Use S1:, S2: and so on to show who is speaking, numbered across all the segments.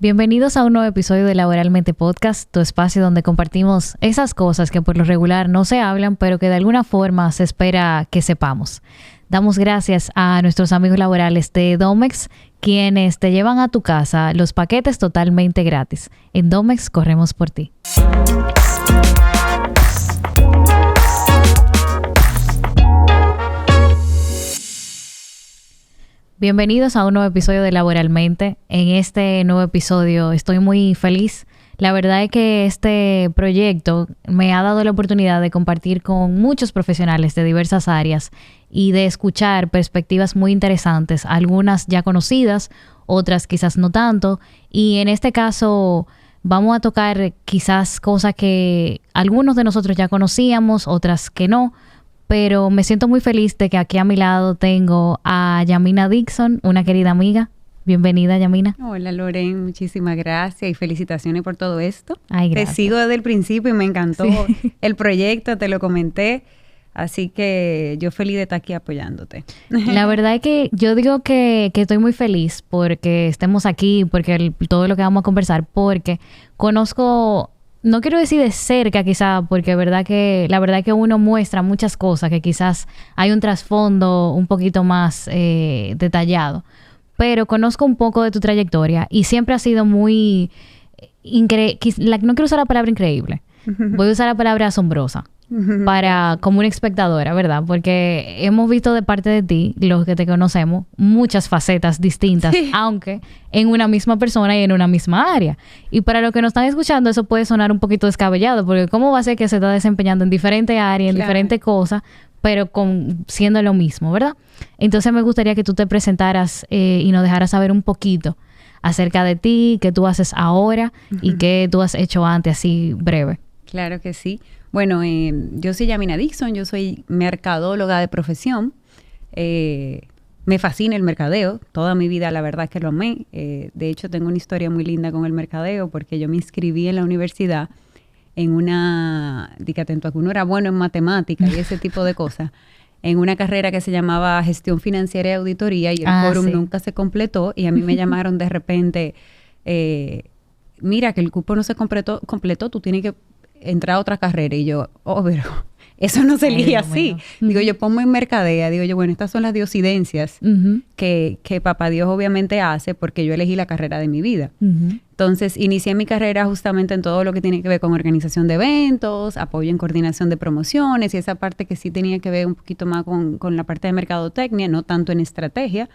S1: Bienvenidos a un nuevo episodio de Laboralmente Podcast, tu espacio donde compartimos esas cosas que por lo regular no se hablan, pero que de alguna forma se espera que sepamos. Damos gracias a nuestros amigos laborales de Domex, quienes te llevan a tu casa los paquetes totalmente gratis. En Domex corremos por ti. Bienvenidos a un nuevo episodio de Laboralmente. En este nuevo episodio estoy muy feliz. La verdad es que este proyecto me ha dado la oportunidad de compartir con muchos profesionales de diversas áreas y de escuchar perspectivas muy interesantes, algunas ya conocidas, otras quizás no tanto. Y en este caso vamos a tocar quizás cosas que algunos de nosotros ya conocíamos, otras que no. Pero me siento muy feliz de que aquí a mi lado tengo a Yamina Dixon, una querida amiga. Bienvenida, Yamina.
S2: Hola, Loren. Muchísimas gracias y felicitaciones por todo esto.
S1: Ay, gracias.
S2: Te sigo desde el principio y me encantó el proyecto, te lo comenté. Así que yo feliz de estar aquí apoyándote.
S1: La verdad es que yo digo que estoy muy feliz porque estemos aquí, porque todo lo que vamos a conversar, porque conozco... No quiero decir de cerca quizá, porque la verdad que uno muestra muchas cosas que quizás hay un trasfondo un poquito más detallado. Pero conozco un poco de tu trayectoria y siempre ha sido muy... no quiero usar la palabra increíble. Voy a usar la palabra asombrosa. Como una espectadora, ¿verdad? Porque hemos visto de parte de ti, los que te conocemos, muchas facetas distintas, sí, aunque en una misma persona y en una misma área. Y para los que nos están escuchando, eso puede sonar un poquito descabellado, porque ¿cómo va a ser que se está desempeñando en diferentes áreas, en diferentes cosas, pero siendo lo mismo, ¿verdad? Entonces me gustaría que tú te presentaras y nos dejaras saber un poquito acerca de ti, qué tú haces ahora y qué tú has hecho antes, así breve.
S2: Claro que sí. Bueno, yo soy Yamina Dixon, yo soy mercadóloga de profesión. Me fascina el mercadeo, toda mi vida la verdad es que lo amé. De hecho, tengo una historia muy linda con el mercadeo porque yo me inscribí en la universidad en una, dígate atento, que uno era bueno en matemáticas y ese tipo de cosas, en una carrera que se llamaba Gestión Financiera y Auditoría y el quórum nunca se completó y a mí me llamaron de repente, mira que el cupo no se completó, tú tienes que entrar a otra carrera. Y yo, pero eso no se elige así. Digo, yo pongo en mercadea, digo yo, bueno, estas son las diosidencias que papá Dios obviamente hace porque yo elegí la carrera de mi vida. Entonces, inicié mi carrera justamente en todo lo que tiene que ver con organización de eventos, apoyo en coordinación de promociones y esa parte que sí tenía que ver un poquito más con la parte de mercadotecnia, no tanto en estrategia.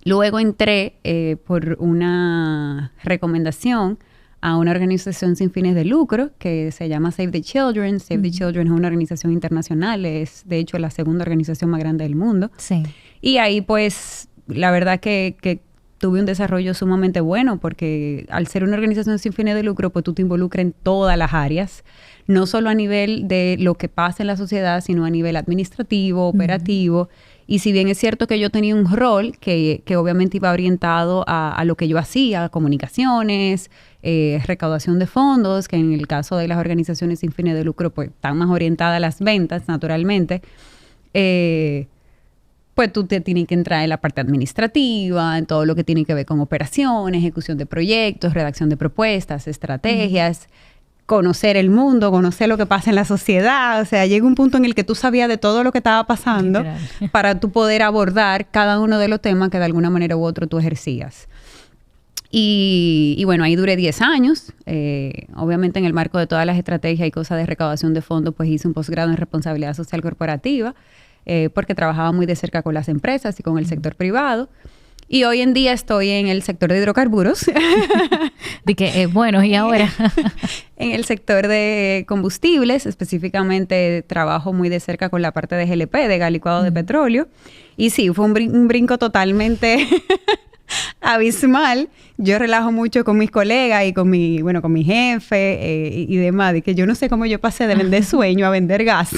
S2: Luego entré por una recomendación a una organización sin fines de lucro que se llama Save the Children. Save the Children es una organización internacional, es de hecho la segunda organización más grande del mundo.
S1: Sí.
S2: Y ahí pues la verdad que tuve un desarrollo sumamente bueno porque al ser una organización sin fines de lucro pues tú te involucras en todas las áreas, no solo a nivel de lo que pasa en la sociedad, sino a nivel administrativo, operativo. Y si bien es cierto que yo tenía un rol que obviamente iba orientado a lo que yo hacía, comunicaciones, recaudación de fondos, que en el caso de las organizaciones sin fines de lucro, pues están más orientadas a las ventas, naturalmente, pues tú te tienes que entrar en la parte administrativa, en todo lo que tiene que ver con operaciones, ejecución de proyectos, redacción de propuestas, estrategias, conocer el mundo, conocer lo que pasa en la sociedad. O sea, llega un punto en el que tú sabías de todo lo que estaba pasando para tú poder abordar cada uno de los temas que de alguna manera u otra tú ejercías. Y bueno, ahí duré 10 años. Obviamente en el marco de todas las estrategias y cosas de recaudación de fondos, pues hice un posgrado en responsabilidad social corporativa porque trabajaba muy de cerca con las empresas y con el sector privado. Y hoy en día estoy en el sector de hidrocarburos.
S1: De que, bueno, ¿y ahora?
S2: En el sector de combustibles, específicamente trabajo muy de cerca con la parte de GLP, de gas licuado de petróleo. Y sí, fue un brinco totalmente abismal. Yo relajo mucho con mis colegas y con mi jefe y demás, de que yo no sé cómo yo pasé de vender sueño a vender gas.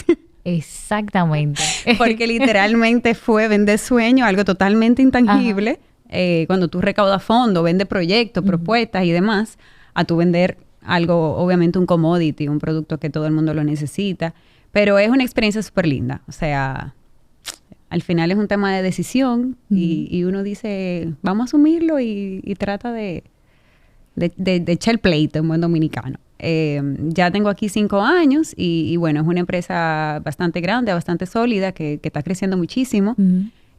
S1: Exactamente.
S2: Porque literalmente fue vender sueño, algo totalmente intangible. Cuando tú recaudas fondos, vendes proyectos, propuestas y demás, a tú vender algo, obviamente un commodity, un producto que todo el mundo lo necesita. Pero es una experiencia súper linda. O sea, al final es un tema de decisión y uno dice, vamos a asumirlo y trata de de echar el pleito en buen dominicano. Ya tengo aquí 5 años y bueno, es una empresa bastante grande, bastante sólida, que está creciendo muchísimo.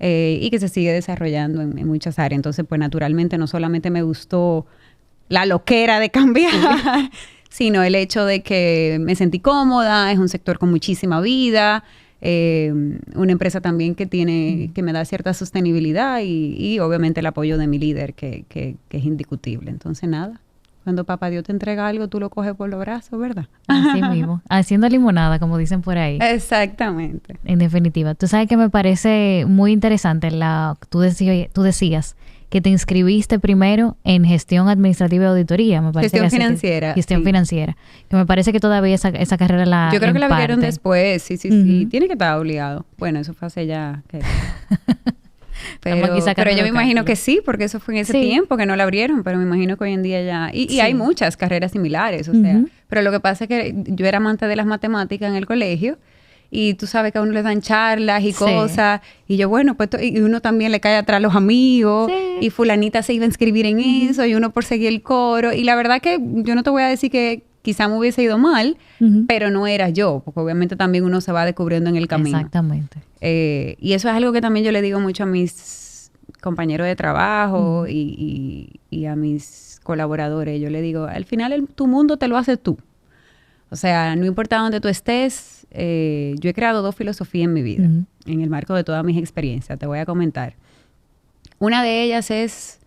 S2: Y que se sigue desarrollando en muchas áreas. Entonces, pues naturalmente no solamente me gustó la loquera de cambiar, sino el hecho de que me sentí cómoda, es un sector con muchísima vida, una empresa también que me da cierta sostenibilidad y obviamente el apoyo de mi líder, que es indiscutible. Entonces, nada. Cuando papá Dios te entrega algo, tú lo coges por los brazos, ¿verdad?
S1: Así mismo. Haciendo limonada, como dicen por ahí.
S2: Exactamente.
S1: En definitiva. Tú sabes que me parece muy interesante. Tú decías que te inscribiste primero en gestión administrativa y auditoría. Me parece
S2: gestión financiera.
S1: Gestión financiera. Que me parece que todavía esa carrera la
S2: Yo creo que la
S1: imparten.
S2: vieron después. Sí. Tiene que estar obligado. Bueno, eso fue hace ya... Pero yo me imagino que sí, porque eso fue en ese tiempo que no la abrieron, pero me imagino que hoy en día ya... Y hay muchas carreras similares, o sea, pero lo que pasa es que yo era amante de las matemáticas en el colegio y tú sabes que a uno le dan charlas y cosas, y yo, bueno, pues y uno también le cae atrás a los amigos, y fulanita se iba a inscribir en eso, y uno por seguir el coro, y la verdad que yo no te voy a decir que quizá me hubiese ido mal, pero no era yo, porque obviamente también uno se va descubriendo en el camino.
S1: Exactamente.
S2: Y eso es algo que también yo le digo mucho a mis compañeros de trabajo y a mis colaboradores. Yo le digo, al final tu mundo te lo haces tú. O sea, no importa dónde tú estés, yo he creado 2 filosofías en mi vida, en el marco de todas mis experiencias. Te voy a comentar. Una de ellas es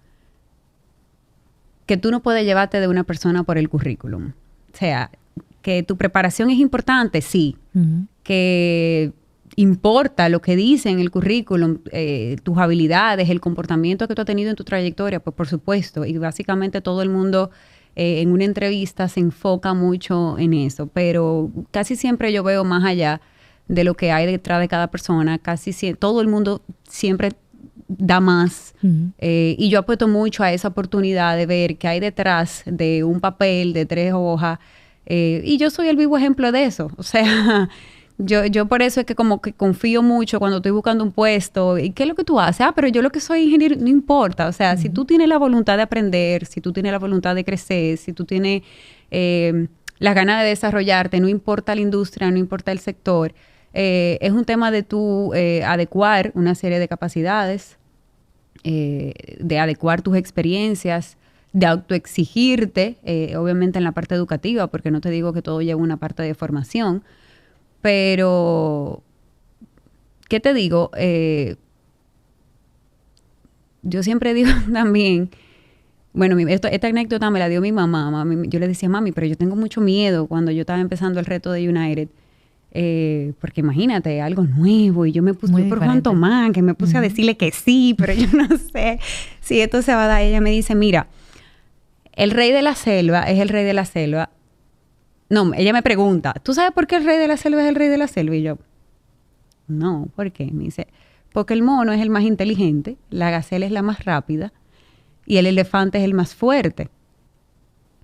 S2: que tú no puedes llevarte de una persona por el currículum. O sea, que tu preparación es importante, sí. Que importa lo que dice en el currículum, tus habilidades, el comportamiento que tú has tenido en tu trayectoria, pues por supuesto. Y básicamente todo el mundo en una entrevista se enfoca mucho en eso. Pero casi siempre yo veo más allá de lo que hay detrás de cada persona. Todo el mundo siempre da más. Y yo apuesto mucho a esa oportunidad de ver qué hay detrás de un papel de 3 hojas. Y yo soy el vivo ejemplo de eso. O sea, yo por eso es que como que confío mucho cuando estoy buscando un puesto. ¿Y qué es lo que tú haces? Pero yo lo que soy ingeniero, no importa. O sea, si tú tienes la voluntad de aprender, si tú tienes la voluntad de crecer, si tú tienes las ganas de desarrollarte, no importa la industria, no importa el sector, es un tema de tú adecuar una serie de capacidades, de adecuar tus experiencias, de autoexigirte, obviamente en la parte educativa, porque no te digo que todo lleva una parte de formación, pero, ¿qué te digo? Yo siempre digo también, bueno, esta anécdota me la dio mi mamá. Yo le decía, mami, pero yo tengo mucho miedo cuando yo estaba empezando el reto de United, porque imagínate, algo nuevo, y yo me puse por Juan Tomás, que me puse a decirle que sí, pero yo no sé si esto se va a dar. Ella me dice, mira, el rey de la selva es el rey de la selva. No, ella me pregunta, ¿tú sabes por qué el rey de la selva es el rey de la selva? Y yo, no, ¿por qué? Me dice, porque el mono es el más inteligente, la gacela es la más rápida y el elefante es el más fuerte.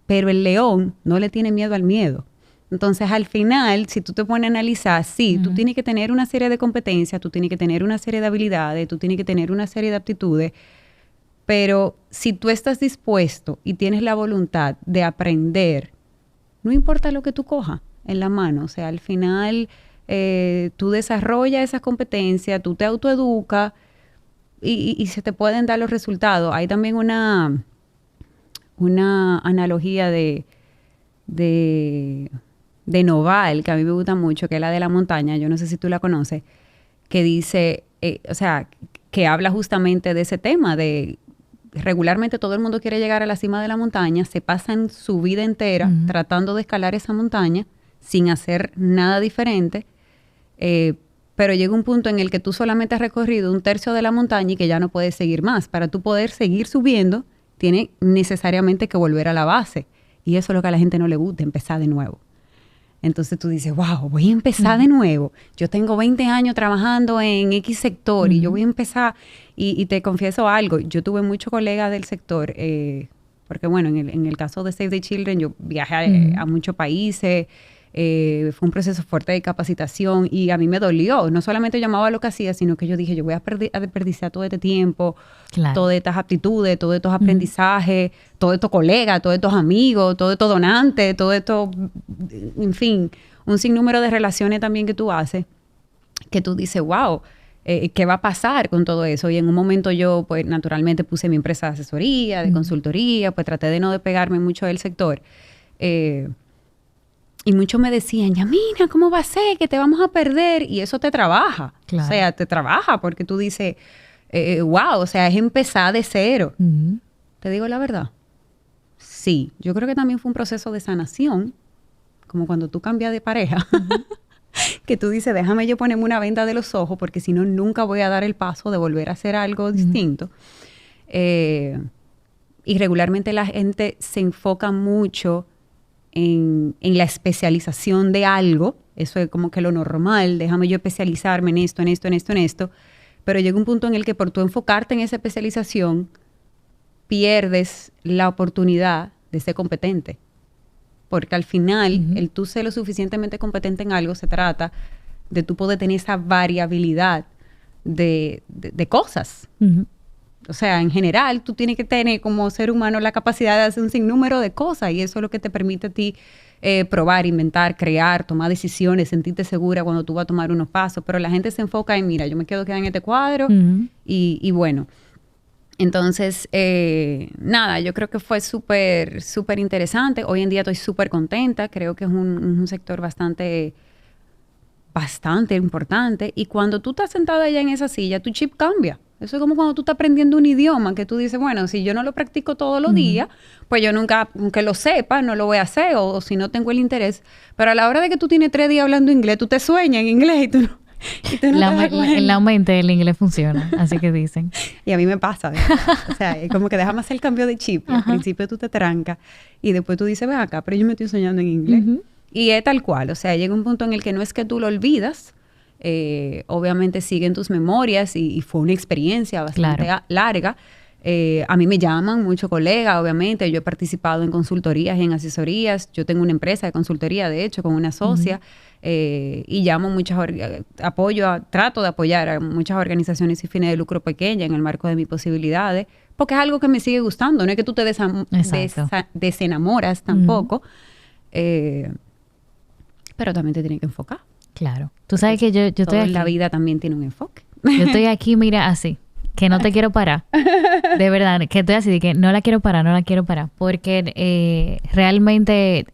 S2: Pero el león no le tiene miedo al miedo. Entonces, al final, si tú te pones a analizar, sí, tú tienes que tener una serie de competencias, tú tienes que tener una serie de habilidades, tú tienes que tener una serie de aptitudes, pero si tú estás dispuesto y tienes la voluntad de aprender, no importa lo que tú cojas en la mano. O sea, al final tú desarrollas esas competencias, tú te autoeducas y se te pueden dar los resultados. Hay también una analogía de Noval, que a mí me gusta mucho, que es la de la montaña. Yo no sé si tú la conoces, que dice, o sea, que habla justamente de ese tema de... Regularmente todo el mundo quiere llegar a la cima de la montaña, se pasan su vida entera tratando de escalar esa montaña sin hacer nada diferente, pero llega un punto en el que tú solamente has recorrido 1/3 de la montaña y que ya no puedes seguir más. Para tú poder seguir subiendo, tienes necesariamente que volver a la base. Y eso es lo que a la gente no le gusta, empezar de nuevo. Entonces tú dices, wow, voy a empezar de nuevo. Yo tengo 20 años trabajando en X sector y yo voy a empezar. Y te confieso algo, yo tuve muchos colegas del sector, porque bueno, en el caso de Save the Children, yo viajé a muchos países, Fue un proceso fuerte de capacitación y a mí me dolió. No solamente yo amaba lo que hacía, sino que yo dije, yo voy a desperdiciar todo este tiempo, todas estas aptitudes, todos estos aprendizajes, todos estos colegas, todos estos amigos, todos estos donantes, todo esto, en fin, un sinnúmero de relaciones también que tú haces, que tú dices, wow, ¿qué va a pasar con todo eso? Y en un momento yo, pues, naturalmente puse mi empresa de asesoría, de consultoría, pues traté de no despegarme mucho del sector. Y muchos me decían, Yamina, ¿cómo va a ser que te vamos a perder? Y eso te trabaja. Claro. O sea, te trabaja porque tú dices, wow, o sea, es empezar de cero. ¿Te digo la verdad? Sí. Yo creo que también fue un proceso de sanación, como cuando tú cambias de pareja, que tú dices, déjame yo ponerme una venda de los ojos porque si no, nunca voy a dar el paso de volver a hacer algo distinto. Y regularmente la gente se enfoca mucho en la especialización de algo. Eso es como que lo normal, déjame yo especializarme en esto, en esto, en esto, en esto. Pero llega un punto en el que por tú enfocarte en esa especialización, pierdes la oportunidad de ser competente. Porque al final, el tú ser lo suficientemente competente en algo se trata de tú poder tener esa variabilidad de cosas. O sea, en general, tú tienes que tener como ser humano la capacidad de hacer un sinnúmero de cosas y eso es lo que te permite a ti probar, inventar, crear, tomar decisiones, sentirte segura cuando tú vas a tomar unos pasos. Pero la gente se enfoca en, mira, yo me quedo quedada en este cuadro y bueno. Entonces, nada, yo creo que fue súper, súper interesante. Hoy en día estoy súper contenta. Creo que es un sector bastante importante. Y cuando tú estás sentada allá en esa silla, tu chip cambia. Eso es como cuando tú estás aprendiendo un idioma, que tú dices, bueno, si yo no lo practico todos los días, pues yo nunca, aunque lo sepa, no lo voy a hacer, o si no tengo el interés. Pero a la hora de que tú tienes 3 días hablando inglés, tú te sueñas en inglés y tú no...
S1: En la mente el inglés funciona, así que dicen.
S2: Y a mí me pasa, ¿verdad? O sea, es como que déjame hacer el cambio de chip. Al principio tú te trancas y después tú dices, ven acá, pero yo me estoy soñando en inglés. Y es tal cual, o sea, llega un punto en el que no es que tú lo olvidas, obviamente siguen tus memorias y fue una experiencia bastante larga. A mí me llaman muchos colegas, obviamente. Yo he participado en consultorías y en asesorías. Yo tengo una empresa de consultoría, de hecho, con una socia. Y llamo trato de apoyar a muchas organizaciones sin fines de lucro pequeñas en el marco de mis posibilidades, porque es algo que me sigue gustando. No es que tú te desenamoras tampoco, pero también te tienes que enfocar.
S1: Claro. Tú sabes que yo estoy aquí.
S2: La vida también tiene un enfoque.
S1: Yo estoy aquí, mira, así, que no te quiero parar. De verdad, que estoy así, de que no la quiero parar. Porque realmente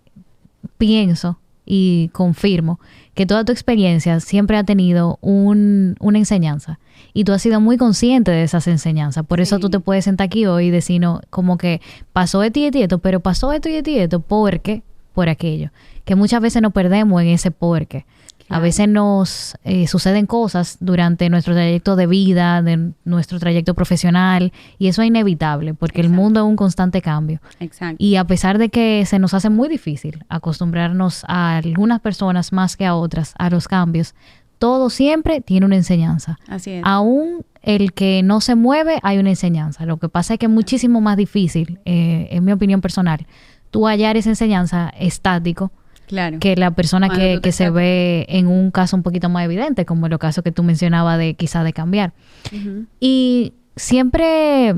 S1: pienso y confirmo que toda tu experiencia siempre ha tenido una enseñanza. Y tú has sido muy consciente de esas enseñanzas. Por eso tú te puedes sentar aquí hoy y decir, no, como que pasó esto y esto, pero pasó esto y esto, porque, por aquello. Que muchas veces nos perdemos en ese porque. Claro. A veces nos suceden cosas durante nuestro trayecto de vida, de nuestro trayecto profesional, y eso es inevitable, porque el mundo es un constante cambio.
S2: Exacto.
S1: Y a pesar de que se nos hace muy difícil acostumbrarnos a algunas personas más que a otras, a los cambios, todo siempre tiene una enseñanza.
S2: Así es.
S1: Aún el que no se mueve, hay una enseñanza. Lo que pasa es que es muchísimo más difícil, en mi opinión personal, tú hallar esa enseñanza estático,
S2: claro,
S1: que la persona que se ve en un caso un poquito más evidente, como el caso que tú mencionabas de quizá de cambiar. Y siempre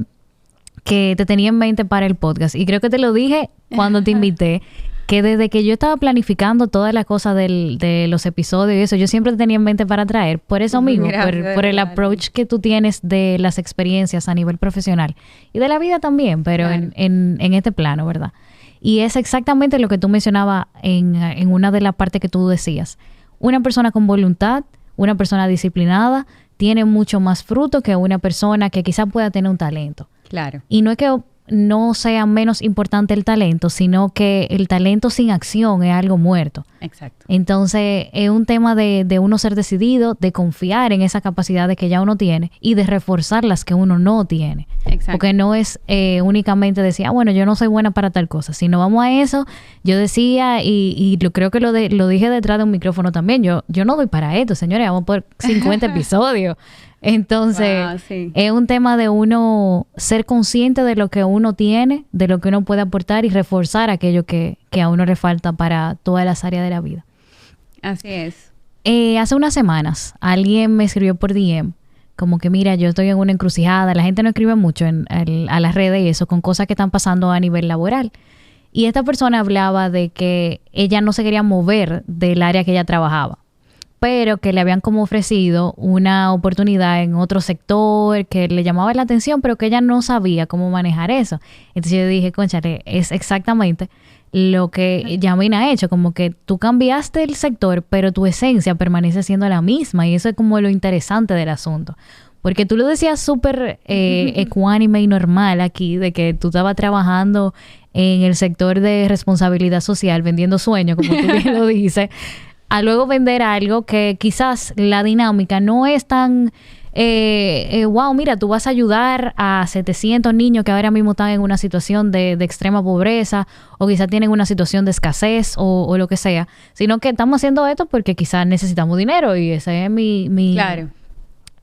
S1: que te tenía en mente para el podcast, y creo que te lo dije cuando te invité, que desde que yo estaba planificando todas las cosas de los episodios y eso, yo siempre te tenía en mente para traer, por eso mismo, por el approach que tú tienes de las experiencias a nivel profesional y de la vida también, pero en este plano, ¿verdad? Y es exactamente lo que tú mencionabas en una de las partes que tú decías. Una persona con voluntad, una persona disciplinada, tiene mucho más fruto que una persona que quizás pueda tener un talento.
S2: Claro.
S1: Y no es que no sea menos importante el talento, sino que el talento sin acción es algo muerto.
S2: Exacto.
S1: Entonces, es un tema de uno ser decidido, de confiar en esas capacidades que ya uno tiene y de reforzar las que uno no tiene.
S2: Exacto.
S1: Porque no es únicamente decir, bueno, yo no soy buena para tal cosa. Si no vamos a eso, yo decía, y creo que lo dije detrás de un micrófono también, yo no doy para esto, señores, vamos por 50 episodios. Entonces, es un tema de uno ser consciente de lo que uno tiene, de lo que uno puede aportar y reforzar aquello que a uno le falta para todas las áreas de la vida.
S2: Así es.
S1: Hace unas semanas alguien me escribió por DM como que mira, yo estoy en una encrucijada. La gente no escribe mucho a las redes y eso con cosas que están pasando a nivel laboral. Y esta persona hablaba de que ella no se quería mover del área que ella trabajaba, pero que le habían como ofrecido una oportunidad en otro sector que le llamaba la atención, pero que ella no sabía cómo manejar eso. Entonces yo dije, cónchale, es exactamente lo que Yamina ha hecho, como que tú cambiaste el sector, pero tu esencia permanece siendo la misma, y eso es como lo interesante del asunto. Porque tú lo decías súper ecuánime y normal aquí, de que tú estabas trabajando en el sector de responsabilidad social, vendiendo sueños, como tú bien lo dices, a luego vender algo que quizás la dinámica no es tan, wow, mira, tú vas a ayudar a 700 niños que ahora mismo están en una situación de extrema pobreza, o quizás tienen una situación de escasez o lo que sea, sino que estamos haciendo esto porque quizás necesitamos dinero y ese es
S2: Claro.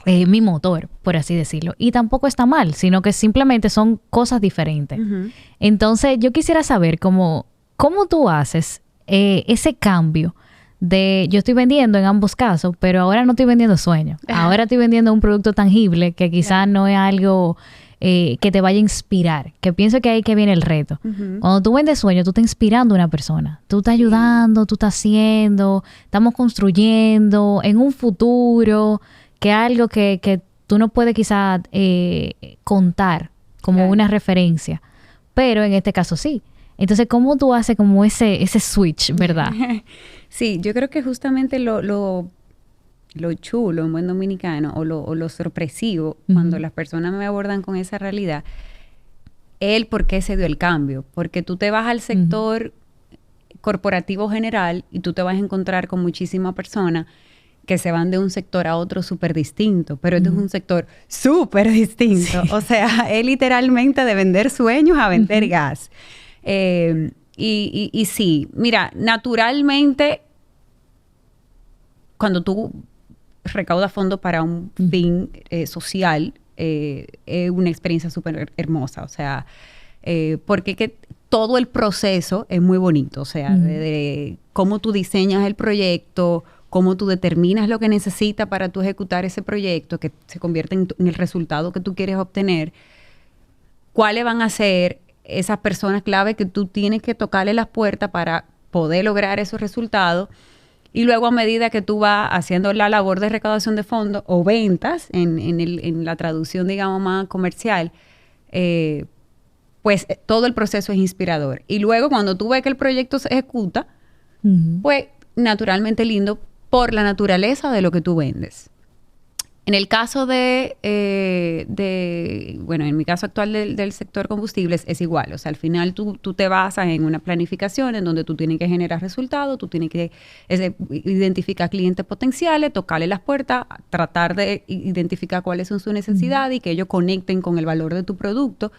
S1: mi motor, por así decirlo. Y tampoco está mal, sino que simplemente son cosas diferentes.
S2: Ujú.
S1: Entonces, yo quisiera saber cómo tú haces ese cambio de yo estoy vendiendo en ambos casos, pero ahora no estoy vendiendo sueños. Ahora estoy vendiendo un producto tangible que quizás no es algo que te vaya a inspirar. Que pienso que ahí que viene el reto.
S2: Ujú.
S1: Cuando tú vendes sueños, tú estás inspirando a una persona. Tú estás ayudando, tú estás haciendo, estamos construyendo en un futuro que algo que tú no puedes quizás contar como
S2: Claro.
S1: una referencia. Pero en este caso sí. Entonces, ¿cómo tú haces como ese switch, verdad?
S2: Sí, yo creo que justamente lo chulo en buen dominicano o lo sorpresivo cuando las personas me abordan con esa realidad, el por qué se dio el cambio. Porque tú te vas al sector corporativo general y tú te vas a encontrar con muchísimas personas que se van de un sector a otro súper distinto, pero este es un sector súper distinto.
S1: Sí.
S2: O sea, es literalmente de vender sueños a vender gas. Y sí, mira, naturalmente, cuando tú recaudas fondos para un fin social, es una experiencia súper hermosa. O sea, porque que todo el proceso es muy bonito. O sea, de cómo tú diseñas el proyecto, cómo tú determinas lo que necesitas para tú ejecutar ese proyecto, que se convierte en el resultado que tú quieres obtener, cuáles van a ser esas personas clave que tú tienes que tocarle las puertas para poder lograr esos resultados. Y luego, a medida que tú vas haciendo la labor de recaudación de fondos o ventas, en la traducción, digamos, más comercial, pues todo el proceso es inspirador. Y luego, cuando tú ves que el proyecto se ejecuta, pues naturalmente lindo por la naturaleza de lo que tú vendes. En el caso bueno, en mi caso actual del sector combustibles es igual. O sea, al final tú te basas en una planificación en donde tú tienes que generar resultados, tú tienes que identificar clientes potenciales, tocarle las puertas, tratar de identificar cuáles son sus necesidades y que ellos conecten con el valor de tu producto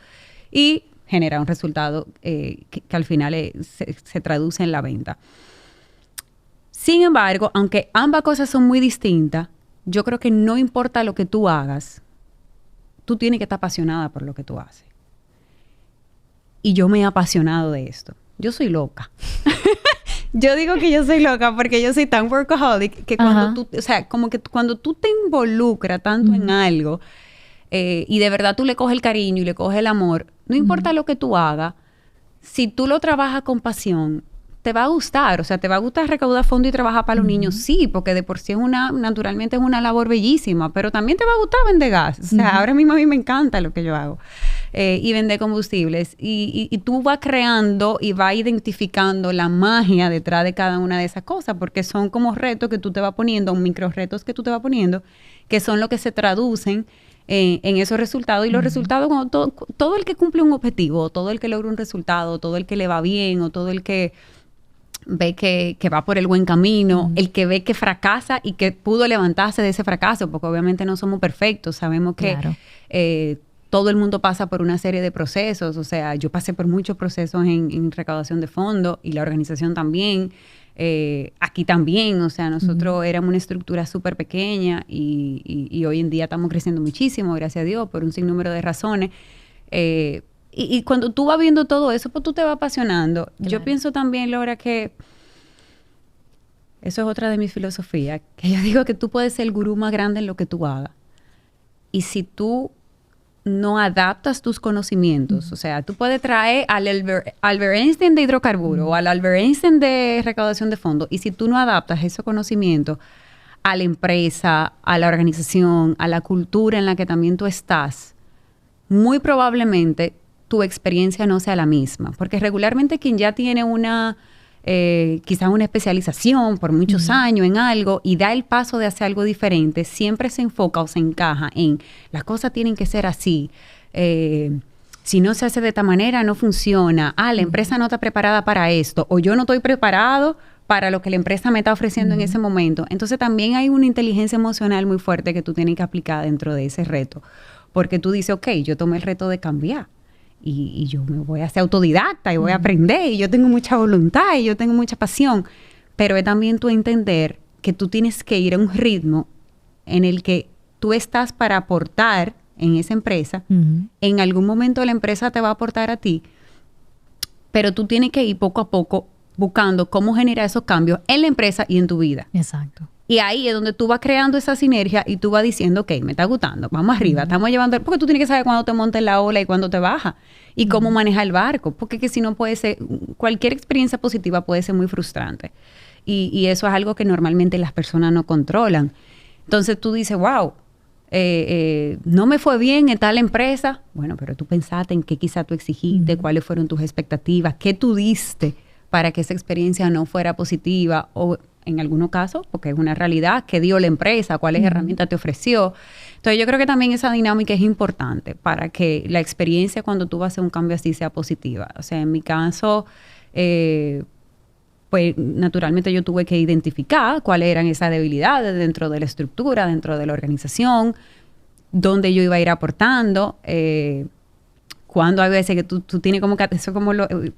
S2: y generar un resultado que al final se traduce en la venta. Sin embargo, aunque ambas cosas son muy distintas, yo creo que no importa lo que tú hagas, tú tienes que estar apasionada por lo que tú haces. Y yo me he apasionado de esto. Yo soy loca. Yo digo que yo soy loca porque yo soy tan workaholic que cuando tú, o sea, como que cuando tú te involucras tanto en algo y de verdad tú le coges el cariño y le coges el amor, no importa lo que tú hagas, si tú lo trabajas con pasión, te va a gustar. O sea, te va a gustar recaudar fondos y trabajar para los niños, sí, porque de por sí naturalmente es una labor bellísima, pero también te va a gustar vender gas. O sea, ahora mismo a mí me encanta lo que yo hago y vender combustibles. Y tú vas creando y vas identificando la magia detrás de cada una de esas cosas, porque son como retos que tú te vas poniendo, micro retos que tú te vas poniendo, que son los que se traducen en esos resultados. Y los resultados, cuando todo el que cumple un objetivo, todo el que logra un resultado, todo el que le va bien, o todo el que ve que va por el buen camino, el que ve que fracasa y que pudo levantarse de ese fracaso, porque obviamente no somos perfectos, sabemos que todo el mundo pasa por una serie de procesos. O sea, yo pasé por muchos procesos en recaudación de fondos y la organización también, aquí también. O sea, nosotros éramos una estructura súper pequeña y hoy en día estamos creciendo muchísimo, gracias a Dios, por un sinnúmero de razones. Y cuando tú vas viendo todo eso, pues tú te vas apasionando. Claro. Yo pienso también, Laura, que Eso es otra de mis filosofías, que yo digo que tú puedes ser el gurú más grande en lo que tú hagas. Y si tú no adaptas tus conocimientos, o sea, tú puedes traer al Albert Einstein de hidrocarburos o al Albert Einstein de recaudación de fondos, y si tú no adaptas ese conocimiento a la empresa, a la organización, a la cultura en la que también tú estás, muy probablemente tu experiencia no sea la misma. Porque regularmente quien ya tiene quizás una especialización por muchos años en algo y da el paso de hacer algo diferente, siempre se enfoca o se encaja en las cosas tienen que ser así. Si no se hace de esta manera, no funciona. La empresa no está preparada para esto, o yo no estoy preparado para lo que la empresa me está ofreciendo en ese momento. Entonces también hay una inteligencia emocional muy fuerte que tú tienes que aplicar dentro de ese reto. Porque tú dices, ok, yo tomé el reto de cambiar. Y yo me voy a hacer autodidacta y voy a aprender, y yo tengo mucha voluntad y yo tengo mucha pasión, pero es también tú entender que tú tienes que ir a un ritmo en el que tú estás para aportar en esa empresa. En algún momento la empresa te va a aportar a ti, pero tú tienes que ir poco a poco buscando cómo generar esos cambios en la empresa y en tu vida.
S1: Exacto.
S2: Y ahí es donde tú vas creando esa sinergia y tú vas diciendo, ok, me está gustando, vamos arriba, estamos llevando... Porque tú tienes que saber cuándo te montes la ola y cuándo te baja. Y cómo manejar el barco. Porque que si no puede ser... Cualquier experiencia positiva puede ser muy frustrante. Y eso es algo que normalmente las personas no controlan. Entonces tú dices, wow, no me fue bien en tal empresa. Bueno, pero tú pensaste en qué quizá tú exigiste, cuáles fueron tus expectativas, qué tú diste para que esa experiencia no fuera positiva, o en algunos casos, porque es una realidad, qué dio la empresa, cuáles herramientas te ofreció. Entonces yo creo que también esa dinámica es importante para que la experiencia cuando tú vas a hacer un cambio así sea positiva. O sea, en mi caso, pues naturalmente yo tuve que identificar cuáles eran esas debilidades dentro de la estructura, dentro de la organización, dónde yo iba a ir aportando. Cuando hay veces que tú tienes como que... Eso como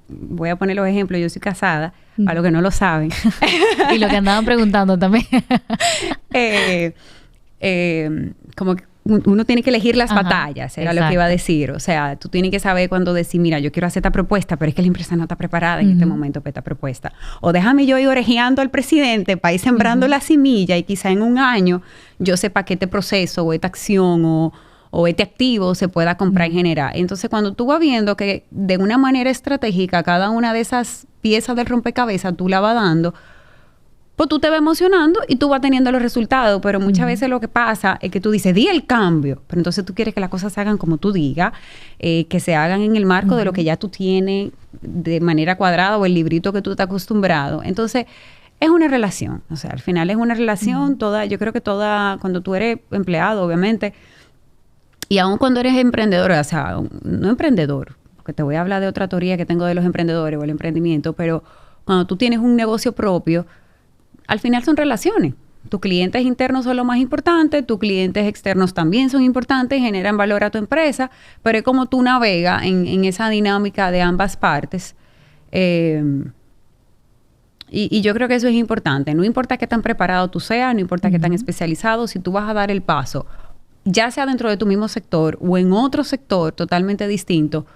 S2: voy a poner los ejemplos. Yo soy casada, para los que no lo saben.
S1: Y lo que andaban preguntando también.
S2: Como que uno tiene que elegir las batallas, era lo que iba a decir. O sea, tú tienes que saber cuándo decir, mira, yo quiero hacer esta propuesta, pero es que la empresa no está preparada en este momento para esta propuesta. O déjame yo ir orejeando al presidente para ir sembrando la semilla y quizá en un año yo sepa que este proceso o esta acción o este activo se pueda comprar y generar. Entonces, cuando tú vas viendo que de una manera estratégica cada una de esas piezas del rompecabezas tú la vas dando, pues tú te vas emocionando y tú vas teniendo los resultados. Pero muchas veces lo que pasa es que tú dices, di el cambio, pero entonces tú quieres que las cosas se hagan como tú digas, que se hagan en el marco de lo que ya tú tienes de manera cuadrada o el librito que tú estás acostumbrado. Entonces, es una relación. O sea, al final es una relación yo creo que cuando tú eres empleado, obviamente, y aún cuando eres emprendedor, o sea, no emprendedor, porque te voy a hablar de otra teoría que tengo de los emprendedores o el emprendimiento, pero cuando tú tienes un negocio propio, al final son relaciones. Tus clientes internos son lo más importante, tus clientes externos también son importantes, generan valor a tu empresa, pero es como tú navegas en esa dinámica de ambas partes. Y yo creo que eso es importante. No importa qué tan preparado tú seas, no importa qué tan especializado, si tú vas a dar el paso, ya sea dentro de tu mismo sector o en otro sector totalmente distinto,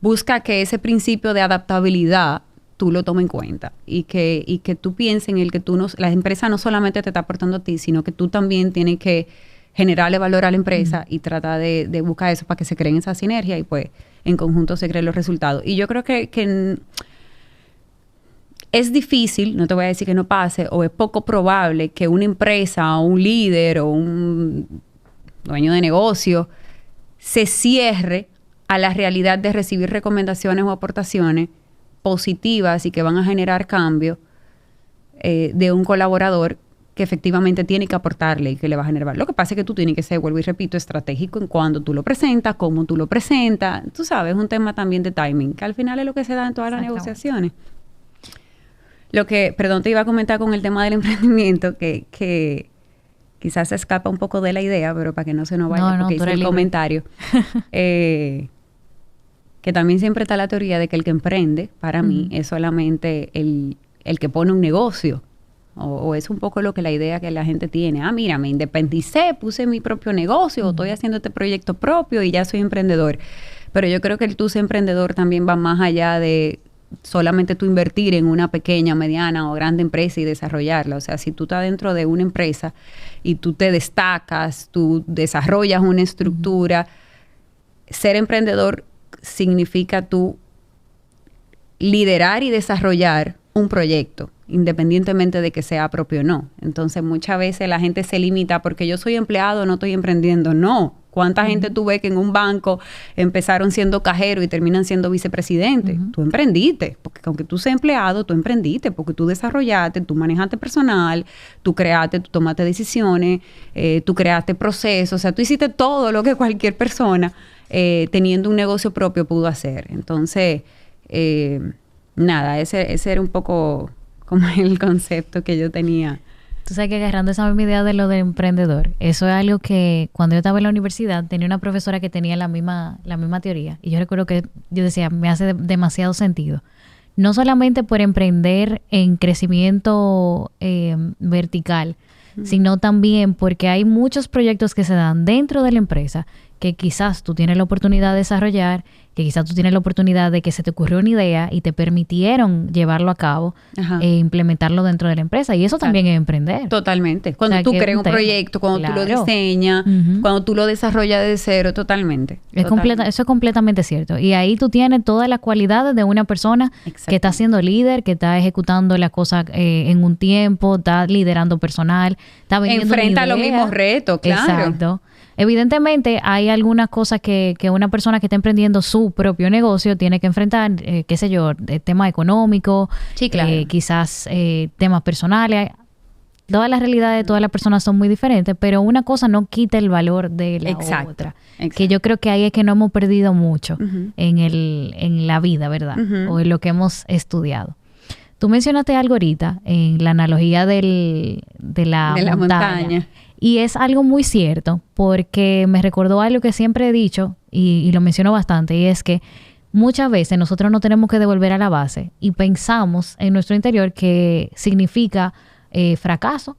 S2: busca que ese principio de adaptabilidad tú lo tomes en cuenta y que tú pienses en el que la empresa no solamente te está aportando a ti, sino que tú también tienes que generarle valor a la empresa y tratar de buscar eso para que se creen esa sinergia y pues en conjunto se creen los resultados. Y yo creo que es difícil, no te voy a decir que no pase, o es poco probable que una empresa o un líder o un dueño de negocio se cierre a la realidad de recibir recomendaciones o aportaciones positivas y que van a generar cambio de un colaborador que efectivamente tiene que aportarle y que le va a generar. Lo que pasa es que tú tienes que ser, vuelvo y repito, estratégico en cuando tú lo presentas, cómo tú lo presentas. Tú sabes, es un tema también de timing, que al final es lo que se da en todas las negociaciones. Perdón, te iba a comentar con el tema del emprendimiento que quizás se escapa un poco de la idea, pero para que no se nos vaya, porque hice el comentario. Que también siempre está la teoría de que el que emprende, para mí, es solamente el que pone un negocio. O es un poco lo que la idea que la gente tiene. Mira, me independicé, puse mi propio negocio, estoy haciendo este proyecto propio y ya soy emprendedor. Pero yo creo que el tú ser emprendedor también va más allá de solamente tú invertir en una pequeña, mediana o grande empresa y desarrollarla. O sea, si tú estás dentro de una empresa y tú te destacas, tú desarrollas una estructura, ser emprendedor significa tú liderar y desarrollar un proyecto, independientemente de que sea propio o no. Entonces, muchas veces la gente se limita porque yo soy empleado, no estoy emprendiendo. No. ¿Cuánta gente tú ves que en un banco empezaron siendo cajero y terminan siendo vicepresidente? Tú emprendiste, porque aunque tú seas empleado, tú emprendiste, porque tú desarrollaste, tú manejaste personal, tú creaste, tú tomaste decisiones, tú creaste procesos, o sea, tú hiciste todo lo que cualquier persona teniendo un negocio propio pudo hacer. Entonces, nada, ese era un poco como el concepto que yo tenía.
S1: Tú sabes que agarrando esa misma idea de lo de emprendedor, eso es algo que cuando yo estaba en la universidad tenía una profesora que tenía la misma teoría. Y yo recuerdo que yo decía, me hace demasiado sentido. No solamente por emprender en crecimiento vertical, sino también porque hay muchos proyectos que se dan dentro de la empresa que quizás tú tienes la oportunidad de desarrollar, que quizás tú tienes la oportunidad de que se te ocurrió una idea y te permitieron llevarlo a cabo e implementarlo dentro de la empresa. Y eso también es emprender.
S2: Totalmente. Cuando tú creas un proyecto, cuando tú lo diseñas, cuando tú lo desarrollas desde cero, totalmente.
S1: Eso es completamente cierto. Y ahí tú tienes todas las cualidades de una persona que está siendo líder, que está ejecutando las cosas en un tiempo, está liderando personal, está vendiendo
S2: enfrenta los mismos retos, claro.
S1: Exacto. Evidentemente hay algunas cosas que una persona que está emprendiendo su propio negocio tiene que enfrentar, qué sé yo, temas económicos,
S2: sí, claro.
S1: Quizás temas personales. Todas las realidades de todas las personas son muy diferentes, pero una cosa no quita el valor de la otra. Exacto. Que yo creo que ahí es que no hemos perdido mucho en la vida, ¿verdad? O en lo que hemos estudiado. Tú mencionaste algo ahorita en la analogía de la montaña. Y es algo muy cierto, porque me recordó algo que siempre he dicho, y lo menciono bastante, y es que muchas veces nosotros no tenemos que devolver a la base y pensamos en nuestro interior que significa fracaso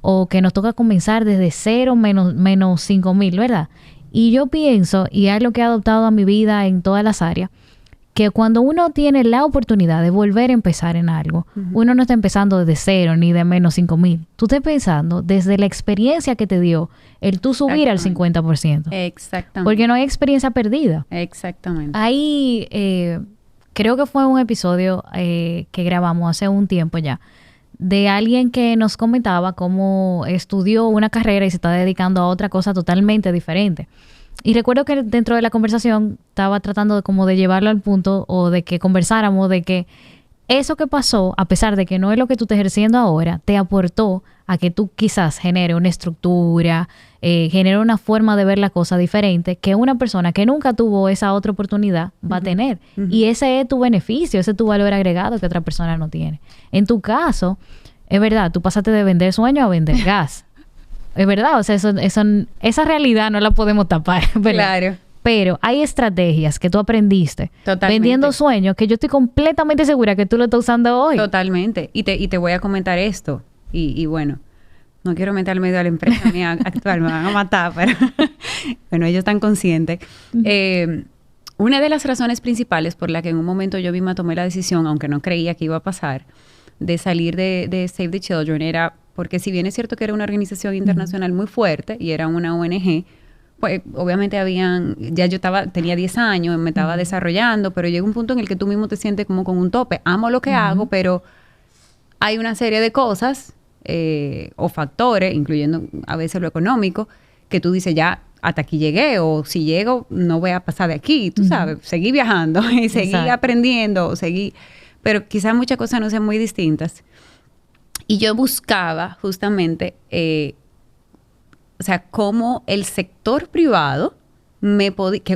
S1: o que nos toca comenzar desde cero menos 5,000, ¿verdad? Y yo pienso, y es lo que he adoptado a mi vida en todas las áreas, que cuando uno tiene la oportunidad de volver a empezar en algo, uno no está empezando desde cero ni de menos 5,000. Tú estás pensando desde la experiencia que te dio el tú subir al 50%.
S2: Exactamente.
S1: Porque no hay experiencia perdida.
S2: Exactamente.
S1: Ahí creo que fue un episodio que grabamos hace un tiempo ya, de alguien que nos comentaba cómo estudió una carrera y se está dedicando a otra cosa totalmente diferente. Y recuerdo que dentro de la conversación estaba tratando de llevarlo al punto o de que conversáramos de que eso que pasó, a pesar de que no es lo que tú estás ejerciendo ahora, te aportó a que tú quizás genere una estructura, genere una forma de ver la cosa diferente que una persona que nunca tuvo esa otra oportunidad va a tener. Y ese es tu beneficio, ese es tu valor agregado que otra persona no tiene. En tu caso, es verdad, tú pasaste de vender sueños a vender gas. Es verdad, o sea, esa realidad no la podemos tapar, ¿verdad? Claro. Pero hay estrategias que tú aprendiste vendiendo sueños que yo estoy completamente segura que tú lo estás usando hoy.
S2: Totalmente. Y te voy a comentar esto. Y bueno, no quiero meter medio a la empresa mía actual, me van a matar, pero bueno, ellos están conscientes. Una de las razones principales por la que en un momento yo misma tomé la decisión, aunque no creía que iba a pasar, de salir de Save the Children era porque si bien es cierto que era una organización internacional muy fuerte y era una ONG, pues obviamente tenía 10 años, me estaba desarrollando, pero llega un punto en el que tú mismo te sientes como con un tope. Amo lo que hago, pero hay una serie de cosas o factores, incluyendo a veces lo económico, que tú dices ya, hasta aquí llegué, o si llego, no voy a pasar de aquí, tú sabes, seguí viajando y seguí aprendiendo, pero quizás muchas cosas no sean muy distintas. Y yo buscaba justamente, o sea, cómo el sector privado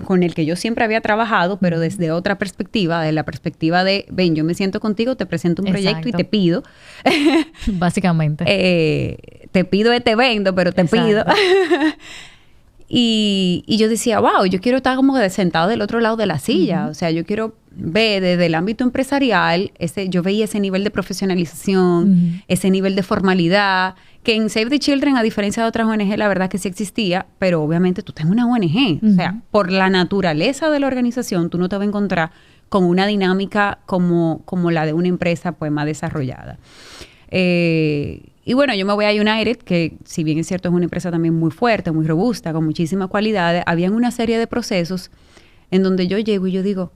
S2: con el que yo siempre había trabajado, pero desde otra perspectiva, de la perspectiva de, ven, yo me siento contigo, te presento un proyecto y te pido.
S1: Básicamente.
S2: Te pido y te vendo, pero te pido. Y yo decía, wow, yo quiero estar como sentado del otro lado de la silla. O sea, yo quiero ver desde el ámbito empresarial, yo veía ese nivel de profesionalización, ese nivel de formalidad, que en Save the Children, a diferencia de otras ONG, la verdad que sí existía, pero obviamente tú tienes una ONG. O sea, por la naturaleza de la organización, tú no te vas a encontrar con una dinámica como la de una empresa pues más desarrollada. Y bueno, yo me voy a United, que si bien es cierto es una empresa también muy fuerte, muy robusta, con muchísimas cualidades, habían una serie de procesos en donde yo llego y yo digo,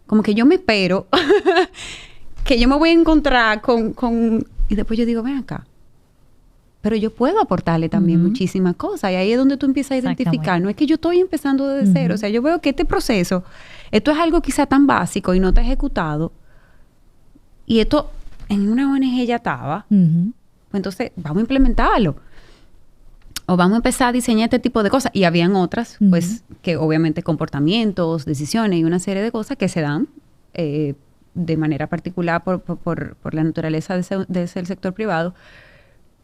S2: como que yo me espero que yo me voy a encontrar con... Y después yo digo, ven acá, pero yo puedo aportarle también muchísimas cosas. Y ahí es donde tú empiezas a identificar. No es que yo estoy empezando desde cero. O sea, yo veo que este proceso, esto es algo quizá tan básico y no está ejecutado. Y esto en una ONG ya estaba. Pues entonces, vamos a implementarlo. O vamos a empezar a diseñar este tipo de cosas. Y habían otras, pues, que obviamente comportamientos, decisiones y una serie de cosas que se dan de manera particular por la naturaleza de ser sector privado.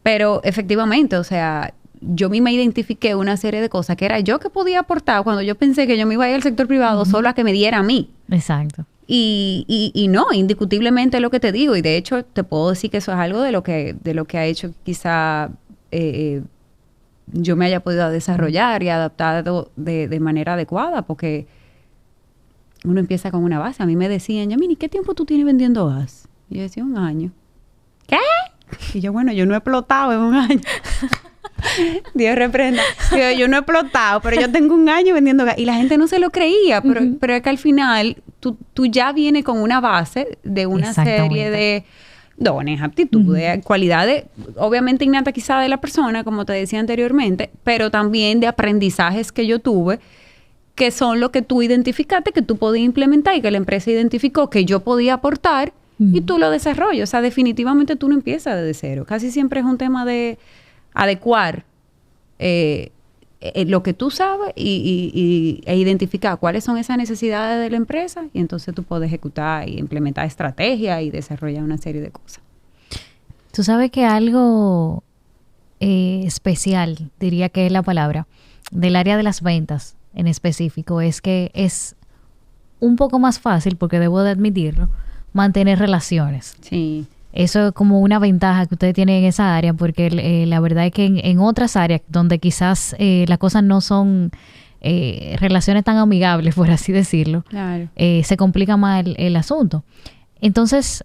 S2: Pero efectivamente, o sea, yo misma identifiqué una serie de cosas que era yo que podía aportar cuando yo pensé que yo me iba a ir al sector privado solo a que me diera a mí.
S1: Exacto.
S2: Y no, indiscutiblemente es lo que te digo. Y de hecho, te puedo decir que eso es algo de lo que ha hecho quizá yo me haya podido desarrollar y adaptar de manera adecuada, porque uno empieza con una base. A mí me decían, Yamini, ¿qué tiempo tú tienes vendiendo gas? Y yo decía, 1 año. ¿Qué? Y yo, bueno, yo no he explotado en 1 año. Dios reprenda. Yo no he explotado, pero yo tengo 1 año vendiendo gas. Y la gente no se lo creía, pero es que al final tú ya vienes con una base de una serie de dones, aptitudes, cualidades, obviamente innata quizá de la persona, como te decía anteriormente, pero también de aprendizajes que yo tuve, que son lo que tú identificaste, que tú podías implementar y que la empresa identificó que yo podía aportar y tú lo desarrollas. O sea, definitivamente tú no empiezas desde cero. Casi siempre es un tema de adecuar lo que tú sabes e identificar cuáles son esas necesidades de la empresa, y entonces tú puedes ejecutar y implementar estrategias y desarrollar una serie de cosas.
S1: Tú sabes que algo especial, diría que es la palabra, del área de las ventas en específico, es que es un poco más fácil, porque debo de admitirlo, mantener relaciones.
S2: Sí.
S1: Eso es como una ventaja que ustedes tienen en esa área, porque la verdad es que en otras áreas donde quizás las cosas no son relaciones tan amigables, por así decirlo,
S2: claro,
S1: se complica más el asunto. Entonces,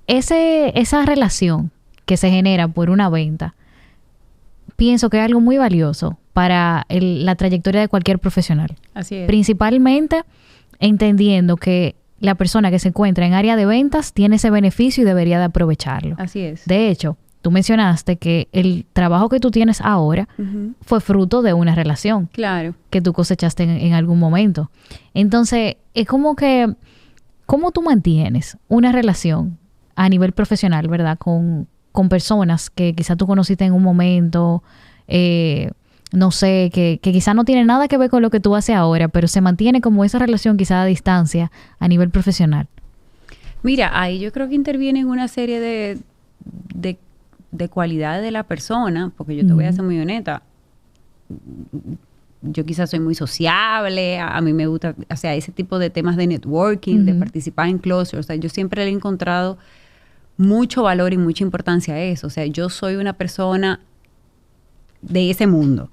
S1: esa relación que se genera por una venta, pienso que es algo muy valioso para la trayectoria de cualquier profesional.
S2: Así es.
S1: Principalmente entendiendo que la persona que se encuentra en área de ventas tiene ese beneficio y debería de aprovecharlo.
S2: Así es.
S1: De hecho, tú mencionaste que el trabajo que tú tienes ahora fue fruto de una relación.
S2: Claro.
S1: Que tú cosechaste en algún momento. Entonces, es como que, ¿cómo tú mantienes una relación a nivel profesional, verdad? Con personas que quizás tú conociste en un momento, no sé, que quizá no tiene nada que ver con lo que tú haces ahora, pero se mantiene como esa relación quizá a distancia a nivel profesional.
S2: Mira, ahí yo creo que intervienen una serie de cualidades de la persona, porque yo te voy a ser muy honesta. Yo quizás soy muy sociable, a mí me gusta, o sea, ese tipo de temas de networking, de participar en clusters. O sea, yo siempre le he encontrado mucho valor y mucha importancia a eso. O sea, yo soy una persona de ese mundo.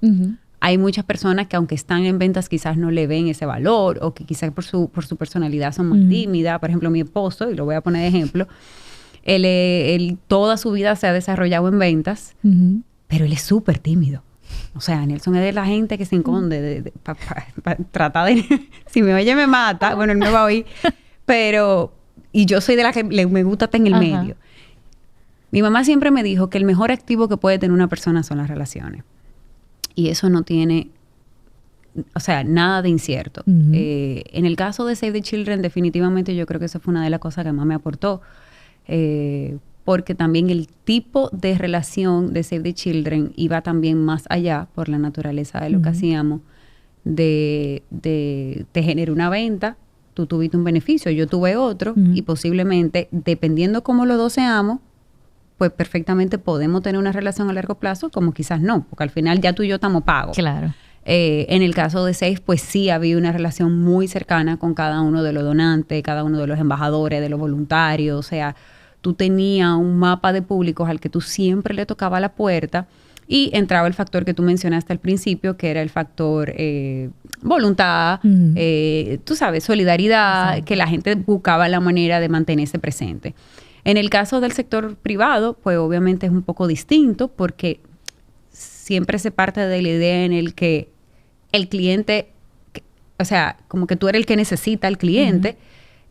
S2: Hay muchas personas que aunque están en ventas quizás no le ven ese valor, o que quizás por su personalidad son más tímidas. Por ejemplo, mi esposo, y lo voy a poner de ejemplo, él toda su vida se ha desarrollado en ventas, pero él es súper tímido. O sea, Nelson es de la gente que se esconde para tratar de... Si me oye me mata, bueno, él me va a oír, pero... Y yo soy de la que me gusta estar en el medio. Mi mamá siempre me dijo que el mejor activo que puede tener una persona son las relaciones. Y eso no tiene, o sea, nada de incierto. En el caso de Save the Children, definitivamente yo creo que esa fue una de las cosas que más me aportó. Porque también el tipo de relación de Save the Children iba también más allá, por la naturaleza de lo que hacíamos, de generar una venta. Tú tuviste un beneficio, yo tuve otro, y posiblemente, dependiendo cómo los dos seamos, pues perfectamente podemos tener una relación a largo plazo, como quizás no, porque al final ya tú y yo estamos pagos.
S1: Claro.
S2: En el caso de Save, pues sí había una relación muy cercana con cada uno de los donantes, cada uno de los embajadores, de los voluntarios. O sea, tú tenías un mapa de públicos al que tú siempre le tocabas la puerta, Y entraba el factor que tú mencionaste al principio, que era el factor voluntad, tú sabes, solidaridad, exacto, que la gente buscaba la manera de mantenerse presente. En el caso del sector privado, pues obviamente es un poco distinto porque siempre se parte de la idea en el que el cliente, o sea, como que tú eres el que necesita al cliente,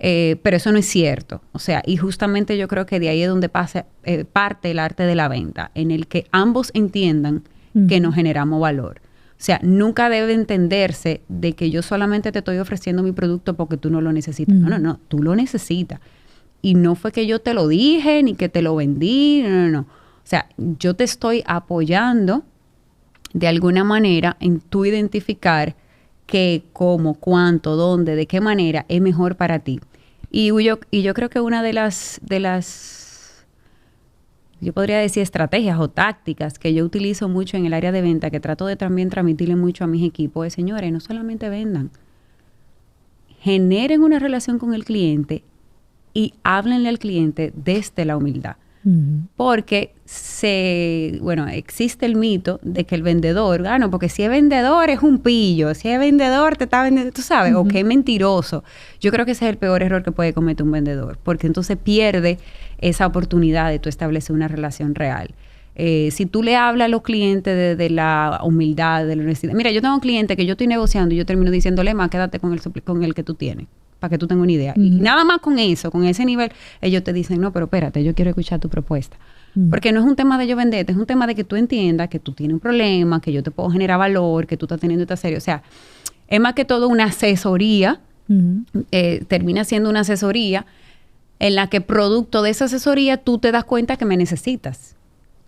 S2: pero eso no es cierto. O sea, y justamente yo creo que de ahí es donde parte el arte de la venta, en el que ambos entiendan que nos generamos valor. O sea, nunca debe entenderse de que yo solamente te estoy ofreciendo mi producto porque tú no lo necesitas. No, tú lo necesitas. Y no fue que yo te lo dije, ni que te lo vendí, no. O sea, yo te estoy apoyando de alguna manera en tú identificar qué, cómo, cuánto, dónde, de qué manera es mejor para ti. Y yo creo que una de las, yo podría decir estrategias o tácticas que yo utilizo mucho en el área de venta, que trato de también transmitirle mucho a mis equipos, es, señores, no solamente vendan, generen una relación con el cliente y háblenle al cliente desde la humildad. Porque existe el mito de que el vendedor, porque si es vendedor es un pillo, si es vendedor te está vendiendo, tú sabes, o que es mentiroso. Yo creo que ese es el peor error que puede cometer un vendedor, porque entonces pierde esa oportunidad de tú establecer una relación real. Si tú le hablas a los clientes de la humildad, de la honestidad. Mira, yo tengo un cliente que yo estoy negociando y yo termino diciéndole, más quédate con el que tú tienes, para que tú tengas una idea. Y nada más con eso, con ese nivel, ellos te dicen, no, pero espérate, yo quiero escuchar tu propuesta. Porque no es un tema de yo venderte, es un tema de que tú entiendas que tú tienes un problema, que yo te puedo generar valor, que tú estás teniendo esta serie. O sea, es más que todo una asesoría, termina siendo una asesoría en la que producto de esa asesoría tú te das cuenta que me necesitas.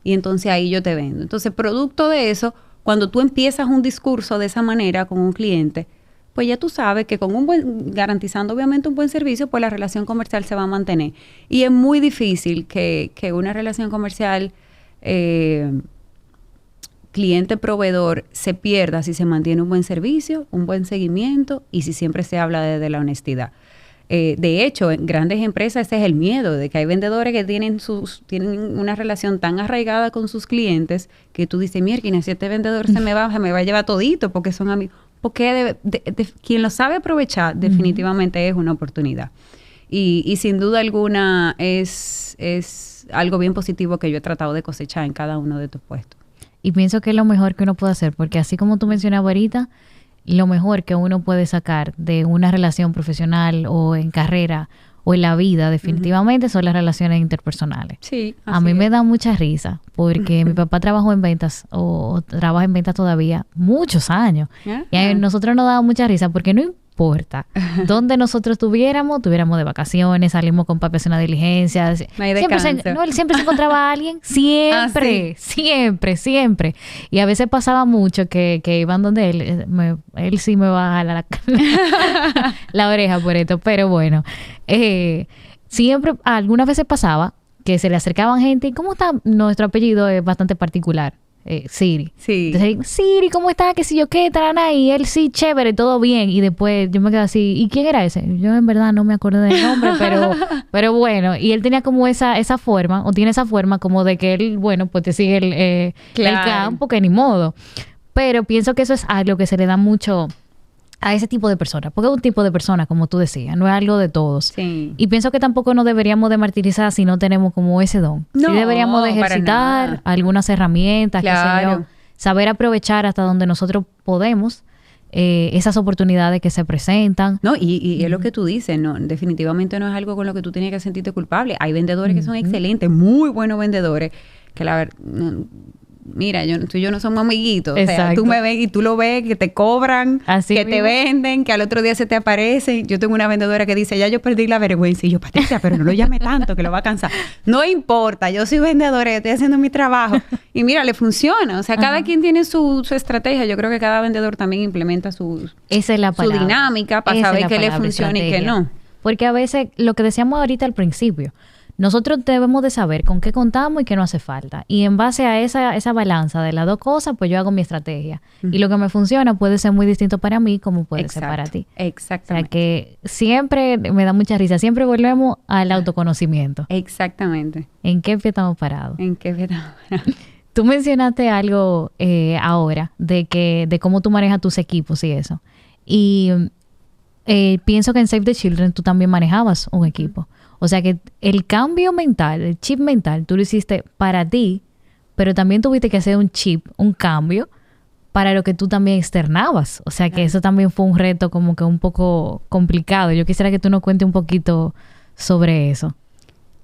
S2: Y entonces ahí yo te vendo. Entonces, producto de eso, cuando tú empiezas un discurso de esa manera con un cliente, pues ya tú sabes que con garantizando obviamente un buen servicio, pues la relación comercial se va a mantener. Y es muy difícil que una relación comercial cliente-proveedor se pierda si se mantiene un buen servicio, un buen seguimiento y si siempre se habla de la honestidad. De hecho, en grandes empresas ese es el miedo, de que hay vendedores que tienen una relación tan arraigada con sus clientes que tú dices, mierda, si este vendedor se me va a llevar todito porque son amigos. Porque quien lo sabe aprovechar definitivamente es una oportunidad. Y sin duda alguna es algo bien positivo que yo he tratado de cosechar en cada uno de tus puestos.
S1: Y pienso que es lo mejor que uno puede hacer, porque así como tú mencionabas ahorita, lo mejor que uno puede sacar de una relación profesional o en carrera o en la vida definitivamente son las relaciones interpersonales.
S2: Sí,
S1: a mí me da mucha risa porque mi papá trabajó en ventas o trabaja en ventas todavía muchos años. Y a nosotros nos daba mucha risa porque no importa dónde nosotros tuviéramos de vacaciones, salimos con papi a hacer una diligencia.
S2: No hay
S1: él siempre se encontraba a alguien, siempre. Y a veces pasaba mucho que iban donde él sí me va a jalar la oreja por esto, pero bueno, siempre, algunas veces pasaba que se le acercaban gente y ¿cómo está? Nuestro apellido es bastante particular. Siri.
S2: Sí.
S1: Entonces, Siri, ¿cómo estás? ¿Qué sé yo qué? Tarana, y él sí, chévere, todo bien. Y después yo me quedé así, ¿y quién era ese? Yo en verdad no me acordé del nombre, pero bueno. Y él tenía como esa forma, o tiene esa forma como de que él, bueno, pues te sigue el campo, que ni modo. Pero pienso que eso es algo que se le da mucho a ese tipo de personas, porque es un tipo de persona, como tú decías, no es algo de todos.
S2: Sí.
S1: Y pienso que tampoco nos deberíamos de martirizar si no tenemos como ese don.
S2: No,
S1: sí deberíamos de ejercitar algunas herramientas,
S2: claro,
S1: qué sé yo, saber aprovechar hasta donde nosotros podemos esas oportunidades que se presentan.
S2: No, y es lo que tú dices, no, definitivamente no es algo con lo que tú tienes que sentirte culpable. Hay vendedores que son excelentes, muy buenos vendedores, que la verdad... Mira, tú y yo no somos amiguitos.
S1: Exacto.
S2: O sea, tú me ves y tú lo ves, que te cobran,
S1: así
S2: que
S1: mismo
S2: te venden, que al otro día se te aparecen. Yo tengo una vendedora que dice, ya yo perdí la vergüenza. Y yo, Patricia, pero no lo llame tanto, que lo va a cansar. No importa, yo soy vendedora, yo estoy haciendo mi trabajo. Y mira, le funciona. O sea, cada quien tiene su estrategia. Yo creo que cada vendedor también implementa
S1: esa es la palabra,
S2: su dinámica para saber qué le funciona y qué no.
S1: Porque a veces, lo que decíamos ahorita al principio, nosotros debemos de saber con qué contamos y qué no hace falta. Y en base a esa balanza de las dos cosas, pues yo hago mi estrategia. Y lo que me funciona puede ser muy distinto para mí como puede ser para ti.
S2: Exactamente.
S1: O sea que siempre me da mucha risa. Siempre volvemos al autoconocimiento.
S2: Exactamente.
S1: ¿En qué pie estamos parados?
S2: ¿En qué pie estamos parados?
S1: Tú mencionaste algo ahora de cómo tú manejas tus equipos y eso. Y pienso que en Save the Children tú también manejabas un equipo. O sea que el cambio mental, el chip mental, tú lo hiciste para ti, pero también tuviste que hacer un cambio para lo que tú también externabas. O sea que eso también fue un reto como que un poco complicado. Yo quisiera que tú nos cuentes un poquito sobre eso.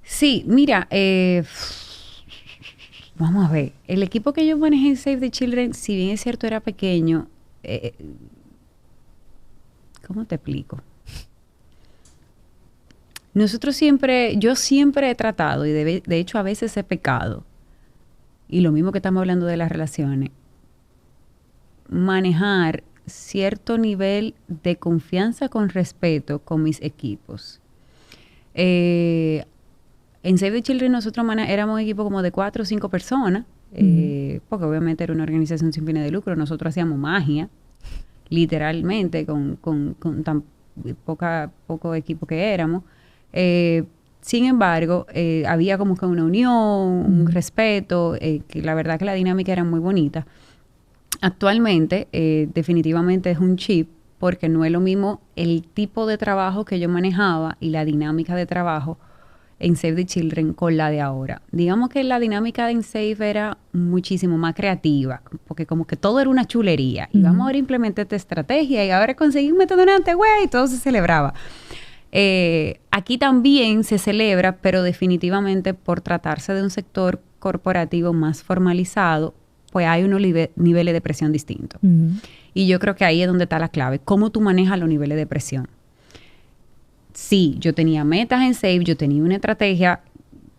S2: Sí, mira, vamos a ver. El equipo que yo manejé en Save the Children, si bien es cierto era pequeño, ¿cómo te explico? Yo siempre he tratado, y de hecho a veces he pecado, y lo mismo que estamos hablando de las relaciones, manejar cierto nivel de confianza con respeto con mis equipos. En Save the Children nosotros éramos un equipo como de 4 o 5 personas, porque obviamente era una organización sin fines de lucro. Nosotros hacíamos magia, literalmente, con tan poco equipo que éramos. Sin embargo, había como que una unión, un respeto, que la verdad que la dinámica era muy bonita. Actualmente, definitivamente es un chip, porque no es lo mismo el tipo de trabajo que yo manejaba y la dinámica de trabajo en Save the Children con la de ahora. Digamos que la dinámica en Save era muchísimo más creativa, porque como que todo era una chulería. Y vamos ahora a implementar esta estrategia y ahora conseguí un método donante, güey, y todo se celebraba. Aquí también se celebra, pero definitivamente por tratarse de un sector corporativo más formalizado, pues hay unos niveles de presión distintos. Y yo creo que ahí es donde está la clave. ¿Cómo tú manejas los niveles de presión? Sí, yo tenía metas en Save, yo tenía una estrategia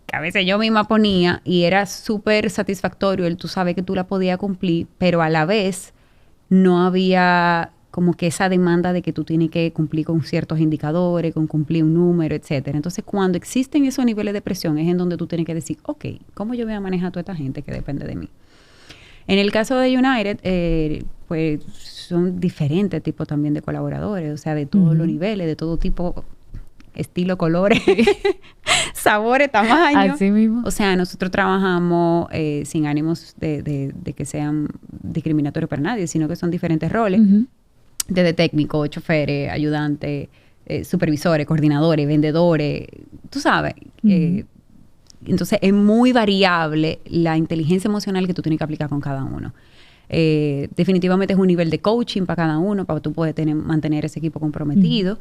S2: que a veces yo misma ponía y era súper satisfactorio, tú sabes que tú la podías cumplir, pero a la vez no había como que esa demanda de que tú tienes que cumplir con ciertos indicadores, con cumplir un número, etcétera. Entonces, cuando existen esos niveles de presión, es en donde tú tienes que decir, ok, ¿cómo yo voy a manejar a toda esta gente que depende de mí? En el caso de United, pues son diferentes tipos también de colaboradores, o sea, de todos los niveles, de todo tipo, estilo, colores, sabores, tamaños.
S1: Así mismo.
S2: O sea, nosotros trabajamos sin ánimos de que sean discriminatorios para nadie, sino que son diferentes roles, desde técnico, choferes, ayudantes, supervisores, coordinadores, vendedores, tú sabes. Entonces, es muy variable la inteligencia emocional que tú tienes que aplicar con cada uno. Definitivamente es un nivel de coaching para cada uno, para que tú puedas mantener ese equipo comprometido.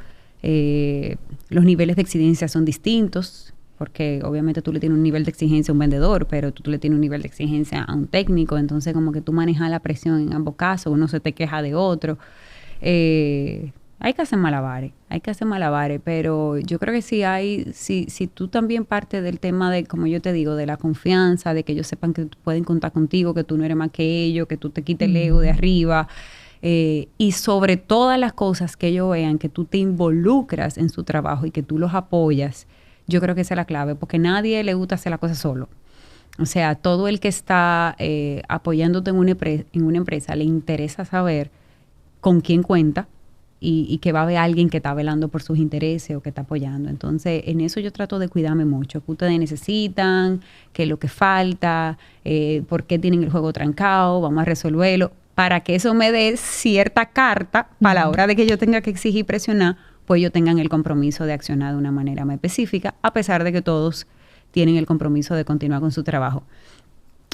S2: Los niveles de exigencia son distintos, porque obviamente tú le tienes un nivel de exigencia a un vendedor, pero tú le tienes un nivel de exigencia a un técnico. Entonces, como que tú manejas la presión en ambos casos, uno se te queja de otro. Hay que hacer malabares, pero yo creo que si tú también partes del tema de, como yo te digo, de la confianza, de que ellos sepan que pueden contar contigo, que tú no eres más que ellos, que tú te quites el ego de arriba, y sobre todas las cosas que ellos vean, que tú te involucras en su trabajo y que tú los apoyas, yo creo que esa es la clave, porque a nadie le gusta hacer la cosa solo. O sea, todo el que está apoyándote en una empresa le interesa saber con quién cuenta y que va a haber alguien que está velando por sus intereses o que está apoyando. Entonces, en eso yo trato de cuidarme mucho. ¿Qué ustedes necesitan? ¿Qué es lo que falta? ¿Por qué tienen el juego trancado? Vamos a resolverlo. Para que eso me dé cierta carta para la hora de que yo tenga que exigir y presionar, pues ellos tengan el compromiso de accionar de una manera más específica, a pesar de que todos tienen el compromiso de continuar con su trabajo.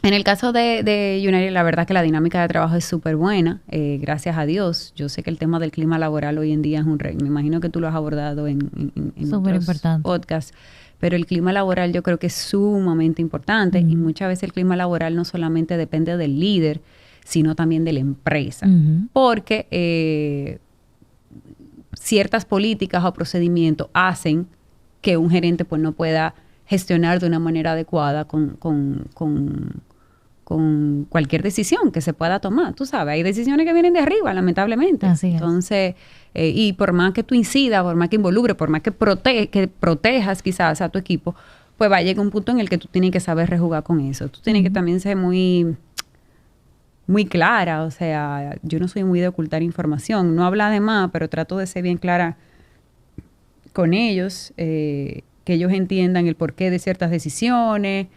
S2: En el caso de United, la verdad que la dinámica de trabajo es súper buena, gracias a Dios. Yo sé que el tema del clima laboral hoy en día es un rey. Me imagino que tú lo has abordado en otros podcasts. Pero el clima laboral yo creo que es sumamente importante y muchas veces el clima laboral no solamente depende del líder, sino también de la empresa. Porque ciertas políticas o procedimientos hacen que un gerente pues no pueda gestionar de una manera adecuada con cualquier decisión que se pueda tomar. Tú sabes, hay decisiones que vienen de arriba, lamentablemente.
S1: Así es.
S2: Entonces, y por más que tú incidas, por más que involucres, por más que protejas quizás a tu equipo, pues va a llegar un punto en el que tú tienes que saber rejugar con eso. Tú tienes que también ser muy clara. O sea, yo no soy muy de ocultar información, no habla de más, pero trato de ser bien clara con ellos, que ellos entiendan el porqué de ciertas decisiones,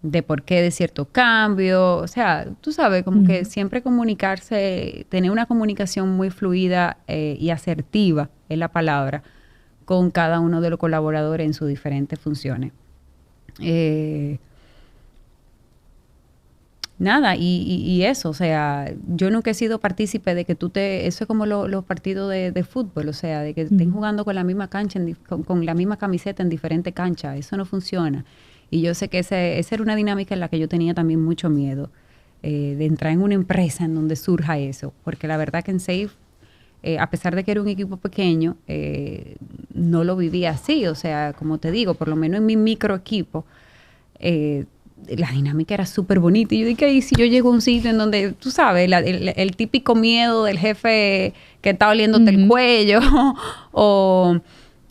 S2: de por qué de cierto cambio. O sea, tú sabes, como que siempre comunicarse, tener una comunicación muy fluida y asertiva, es la palabra, con cada uno de los colaboradores en sus diferentes funciones. Nada, y eso, o sea, yo nunca he sido partícipe de que eso es como los partidos de fútbol, o sea, de que estén jugando con la misma cancha, con la misma camiseta en diferentes canchas, eso no funciona. Y yo sé que esa era una dinámica en la que yo tenía también mucho miedo, de entrar en una empresa en donde surja eso, porque la verdad que en Safe, a pesar de que era un equipo pequeño, no lo vivía así, o sea, como te digo, por lo menos en mi micro equipo, la dinámica era súper bonita. Y yo dije, ¿y si yo llego a un sitio en donde, tú sabes, el típico miedo del jefe que está oliéndote el cuello, o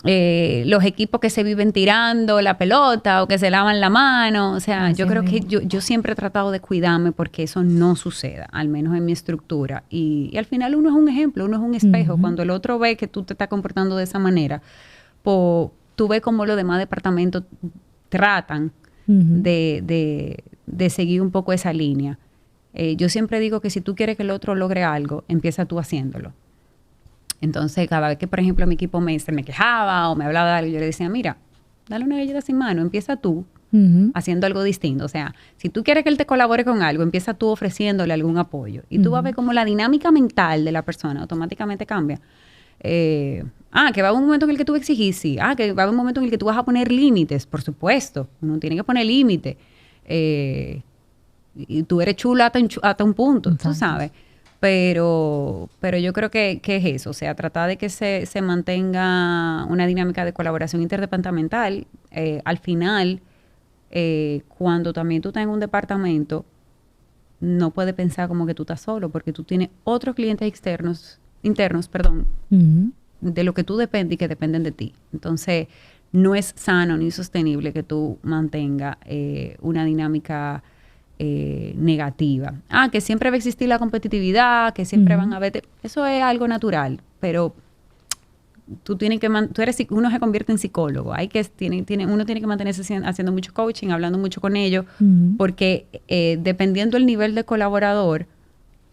S2: los equipos que se viven tirando la pelota o que se lavan la mano? O sea, así yo creo que yo siempre he tratado de cuidarme porque eso no suceda, al menos en mi estructura. Y al final uno es un ejemplo, uno es un espejo. Cuando el otro ve que tú te estás comportando de esa manera, tú ves cómo los demás departamentos tratan de seguir un poco esa línea. Yo siempre digo que si tú quieres que el otro logre algo, empieza tú haciéndolo. Entonces, cada vez que, por ejemplo, mi equipo se me quejaba o me hablaba de algo, yo le decía, mira, dale una galleta sin mano, empieza tú haciendo algo distinto. O sea, si tú quieres que él te colabore con algo, empieza tú ofreciéndole algún apoyo. Y tú vas a ver cómo la dinámica mental de la persona automáticamente cambia. Que va a haber un momento en el que tú exigís, sí. Que va a haber un momento en el que tú vas a poner límites, por supuesto. Uno tiene que poner límites. Y tú eres chula hasta un punto, tú sabes. Pero yo creo que es eso. O sea, tratar de que se mantenga una dinámica de colaboración interdepartamental. Al final, cuando también tú estás en un departamento, no puedes pensar como que tú estás solo, porque tú tienes otros clientes internos, de lo que tú dependes y que dependen de ti. Entonces, no es sano ni sostenible que tú mantengas una dinámica negativa. Que siempre va a existir la competitividad, que siempre van a haber... Eso es algo natural, pero uno se convierte en psicólogo. Uno tiene que mantenerse haciendo mucho coaching, hablando mucho con ellos, porque dependiendo del nivel de colaborador,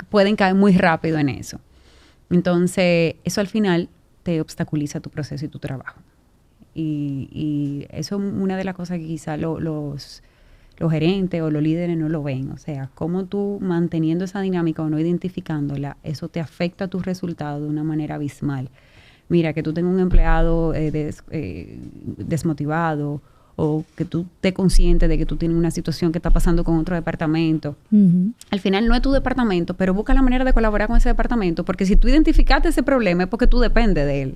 S2: pueden caer muy rápido en eso. Entonces, eso al final te obstaculiza tu proceso y tu trabajo. Y eso es una de las cosas que quizás los gerentes o los líderes no lo ven. O sea, cómo tú manteniendo esa dinámica o no identificándola, eso te afecta a tus resultados de una manera abismal. Mira, que tú tengas un empleado desmotivado, o que tú estés consciente de que tú tienes una situación que está pasando con otro departamento. Al final no es tu departamento, pero busca la manera de colaborar con ese departamento, porque si tú identificaste ese problema es porque tú dependes de él.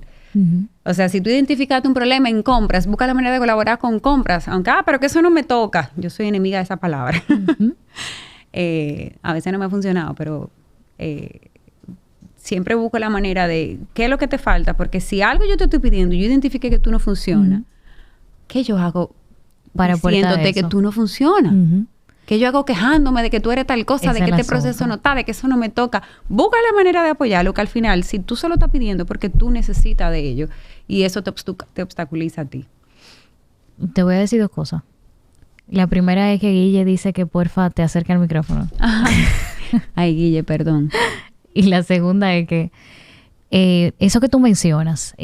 S2: O sea, si tú identificaste un problema en compras, busca la manera de colaborar con compras, aunque, pero que eso no me toca. Yo soy enemiga de esa palabra. A veces no me ha funcionado, pero siempre busco la manera de qué es lo que te falta, porque si algo yo te estoy pidiendo y yo identifique que tú no funciona, ¿qué yo hago
S1: para
S2: diciéndote que tú no funcionas? ¿Qué yo hago quejándome de que tú eres tal cosa, de que este proceso no está, de que eso no me toca? Busca la manera de apoyarlo, que al final, si tú solo estás pidiendo porque tú necesitas de ello, y eso te obstaculiza a ti.
S1: Te voy a decir dos cosas. La primera es que Guille dice que porfa te acerque al micrófono.
S2: Ay, Guille, perdón.
S1: Y la segunda es que eso que tú mencionas,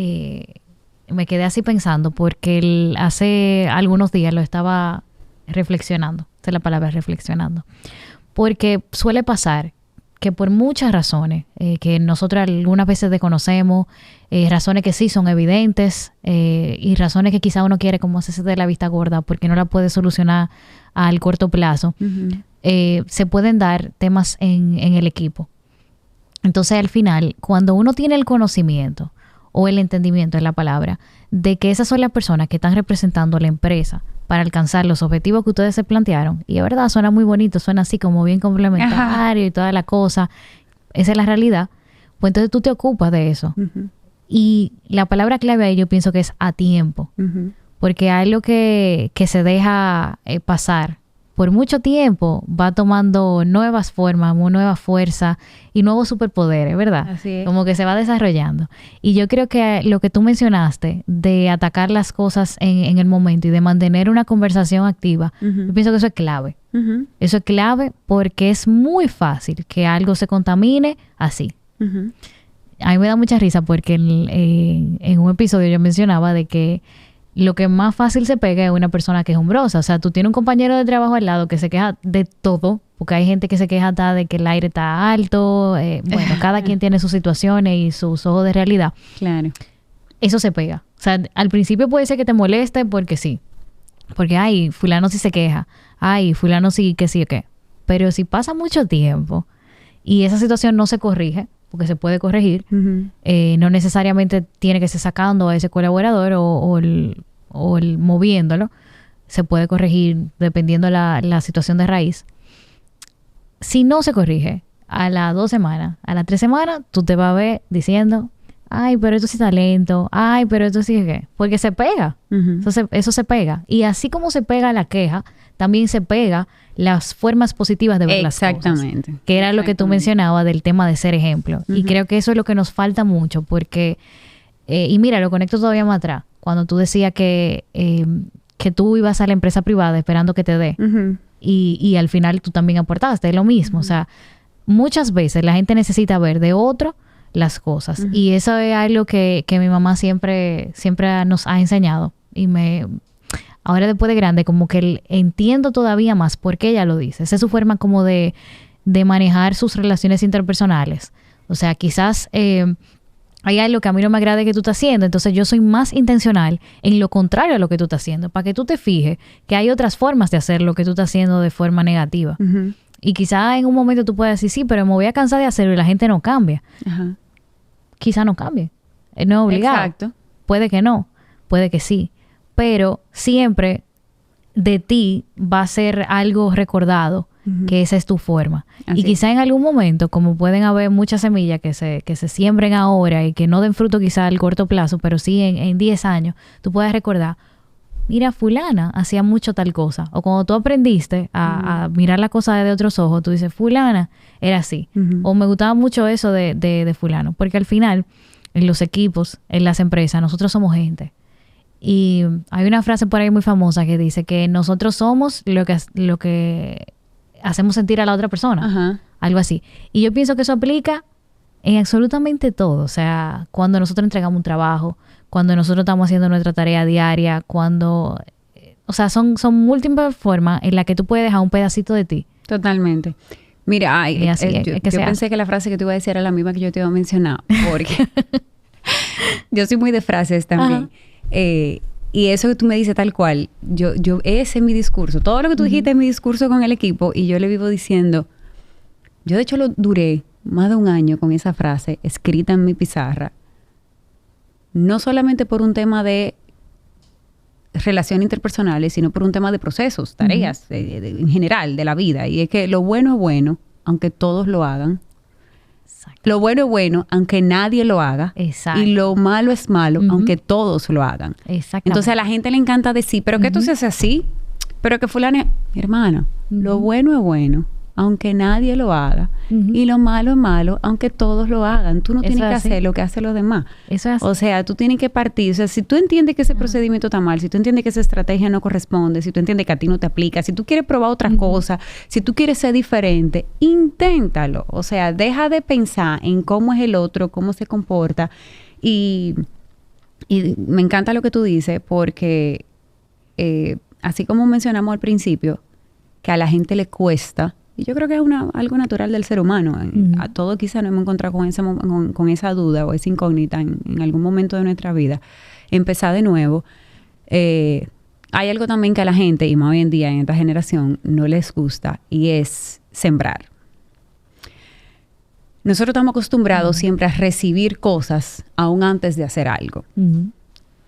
S1: me quedé así pensando porque hace algunos días lo estaba reflexionando. Esa es la palabra, reflexionando. Porque suele pasar que por muchas razones que nosotros algunas veces desconocemos, razones que sí son evidentes y razones que quizá uno quiere como hacerse de la vista gorda porque no la puede solucionar al corto plazo, se pueden dar temas en el equipo. Entonces, al final, cuando uno tiene el conocimiento o el entendimiento, es la palabra, de que esas son las personas que están representando la empresa para alcanzar los objetivos que ustedes se plantearon, y es verdad, suena muy bonito, suena así como bien complementario y toda la cosa, esa es la realidad, pues entonces tú te ocupas de eso. Y la palabra clave ahí yo pienso que es a tiempo, porque hay algo que se deja pasar por mucho tiempo va tomando nuevas formas, nueva fuerza y nuevos superpoderes, ¿verdad?
S2: Así es.
S1: Como que se va desarrollando. Y yo creo que lo que tú mencionaste de atacar las cosas en el momento y de mantener una conversación activa, yo pienso que eso es clave. Eso es clave porque es muy fácil que algo se contamine así. A mí me da mucha risa porque en un episodio yo mencionaba de que lo que más fácil se pega es una persona quejumbrosa. O sea, tú tienes un compañero de trabajo al lado que se queja de todo, porque hay gente que se queja hasta de que el aire está alto. Bueno, cada quien tiene sus situaciones y sus ojos de realidad.
S2: Claro.
S1: Eso se pega. O sea, al principio puede ser que te moleste porque sí. Porque, ay, fulano sí se queja. Ay, fulano sí que sí o qué. Pero si pasa mucho tiempo y esa situación no se corrige, porque se puede corregir, no necesariamente tiene que ser sacando a ese colaborador o el moviéndolo, se puede corregir dependiendo la situación de raíz. Si no se corrige, a las 2 semanas, a las 3 semanas, tú te vas a ver diciendo, ay, pero esto sí está lento, ay, pero esto sí es qué, porque se pega, eso se pega. Y así como se pega la queja, también se pega las formas positivas de ver las cosas.
S2: Exactamente.
S1: Que era lo que tú mencionabas del tema de ser ejemplo. Y creo que eso es lo que nos falta mucho porque, y mira, lo conecto todavía más atrás, cuando tú decías que tú ibas a la empresa privada esperando que te dé y al final tú también aportaste, es lo mismo. O sea, muchas veces la gente necesita ver de otro las cosas y eso es algo que mi mamá siempre nos ha enseñado y ahora después de grande como que entiendo todavía más por qué ella lo dice. Esa es su forma como de manejar sus relaciones interpersonales. O sea, quizás hay algo que a mí no me agrade que tú estás haciendo, entonces yo soy más intencional en lo contrario a lo que tú estás haciendo, para que tú te fijes que hay otras formas de hacer lo que tú estás haciendo de forma negativa. Y quizás en un momento tú puedas decir, sí, pero me voy a cansar de hacerlo y la gente no cambia. Quizás no cambie. No es obligado.
S2: Exacto.
S1: Puede que no, puede que sí. Pero siempre de ti va a ser algo recordado, que esa es tu forma.
S2: Así
S1: y quizá en algún momento, como pueden haber muchas semillas que se siembren ahora y que no den fruto quizá al corto plazo, pero sí en 10 años, tú puedes recordar, mira, fulana hacía mucho tal cosa. O cuando tú aprendiste a mirar la cosa de otros ojos, tú dices, fulana era así. O me gustaba mucho eso de fulano. Porque al final, en los equipos, en las empresas, nosotros somos gente. Y hay una frase por ahí muy famosa que dice que nosotros somos lo que hacemos sentir a la otra persona. Algo así. Y yo pienso que eso aplica en absolutamente todo. O sea, cuando nosotros entregamos un trabajo, cuando nosotros estamos haciendo nuestra tarea diaria, cuando... O sea, son múltiples formas en las que tú puedes dejar un pedacito de ti.
S2: Totalmente. Mira, yo pensé que la frase que te iba a decir era la misma que yo te iba a mencionar, porque yo soy muy de frases también. Y eso que tú me dices tal cual, ese es mi discurso. Todo lo que tú dijiste es mi discurso con el equipo y yo le vivo diciendo, yo de hecho lo duré más de 1 año con esa frase escrita en mi pizarra, no solamente por un tema de relaciones interpersonales, sino por un tema de procesos, tareas, en general, de la vida. Y es que lo bueno es bueno, aunque todos lo hagan. Exacto. Lo bueno es bueno, aunque nadie lo haga. Exacto. Y lo malo es malo, aunque todos lo hagan. Entonces a la gente le encanta decir, pero que tú se hace así, pero que fulano, mi hermano, lo bueno es bueno, aunque nadie lo haga. Y lo malo es malo, aunque todos lo hagan. Tú no tienes que hacer lo que hacen los demás. Eso es así. O sea, tú tienes que partir. O sea, si tú entiendes que ese procedimiento está mal, si tú entiendes que esa estrategia no corresponde, si tú entiendes que a ti no te aplica, si tú quieres probar otras cosas, si tú quieres ser diferente, inténtalo. O sea, deja de pensar en cómo es el otro, cómo se comporta. Y me encanta lo que tú dices porque, así como mencionamos al principio, que a la gente le cuesta. Y yo creo que es algo natural del ser humano. A todos quizás nos hemos encontrado con esa duda o esa incógnita en algún momento de nuestra vida. Empezar de nuevo. Hay algo también que a la gente, y más hoy en día en esta generación, no les gusta, y es sembrar. Nosotros estamos acostumbrados siempre a recibir cosas aún antes de hacer algo.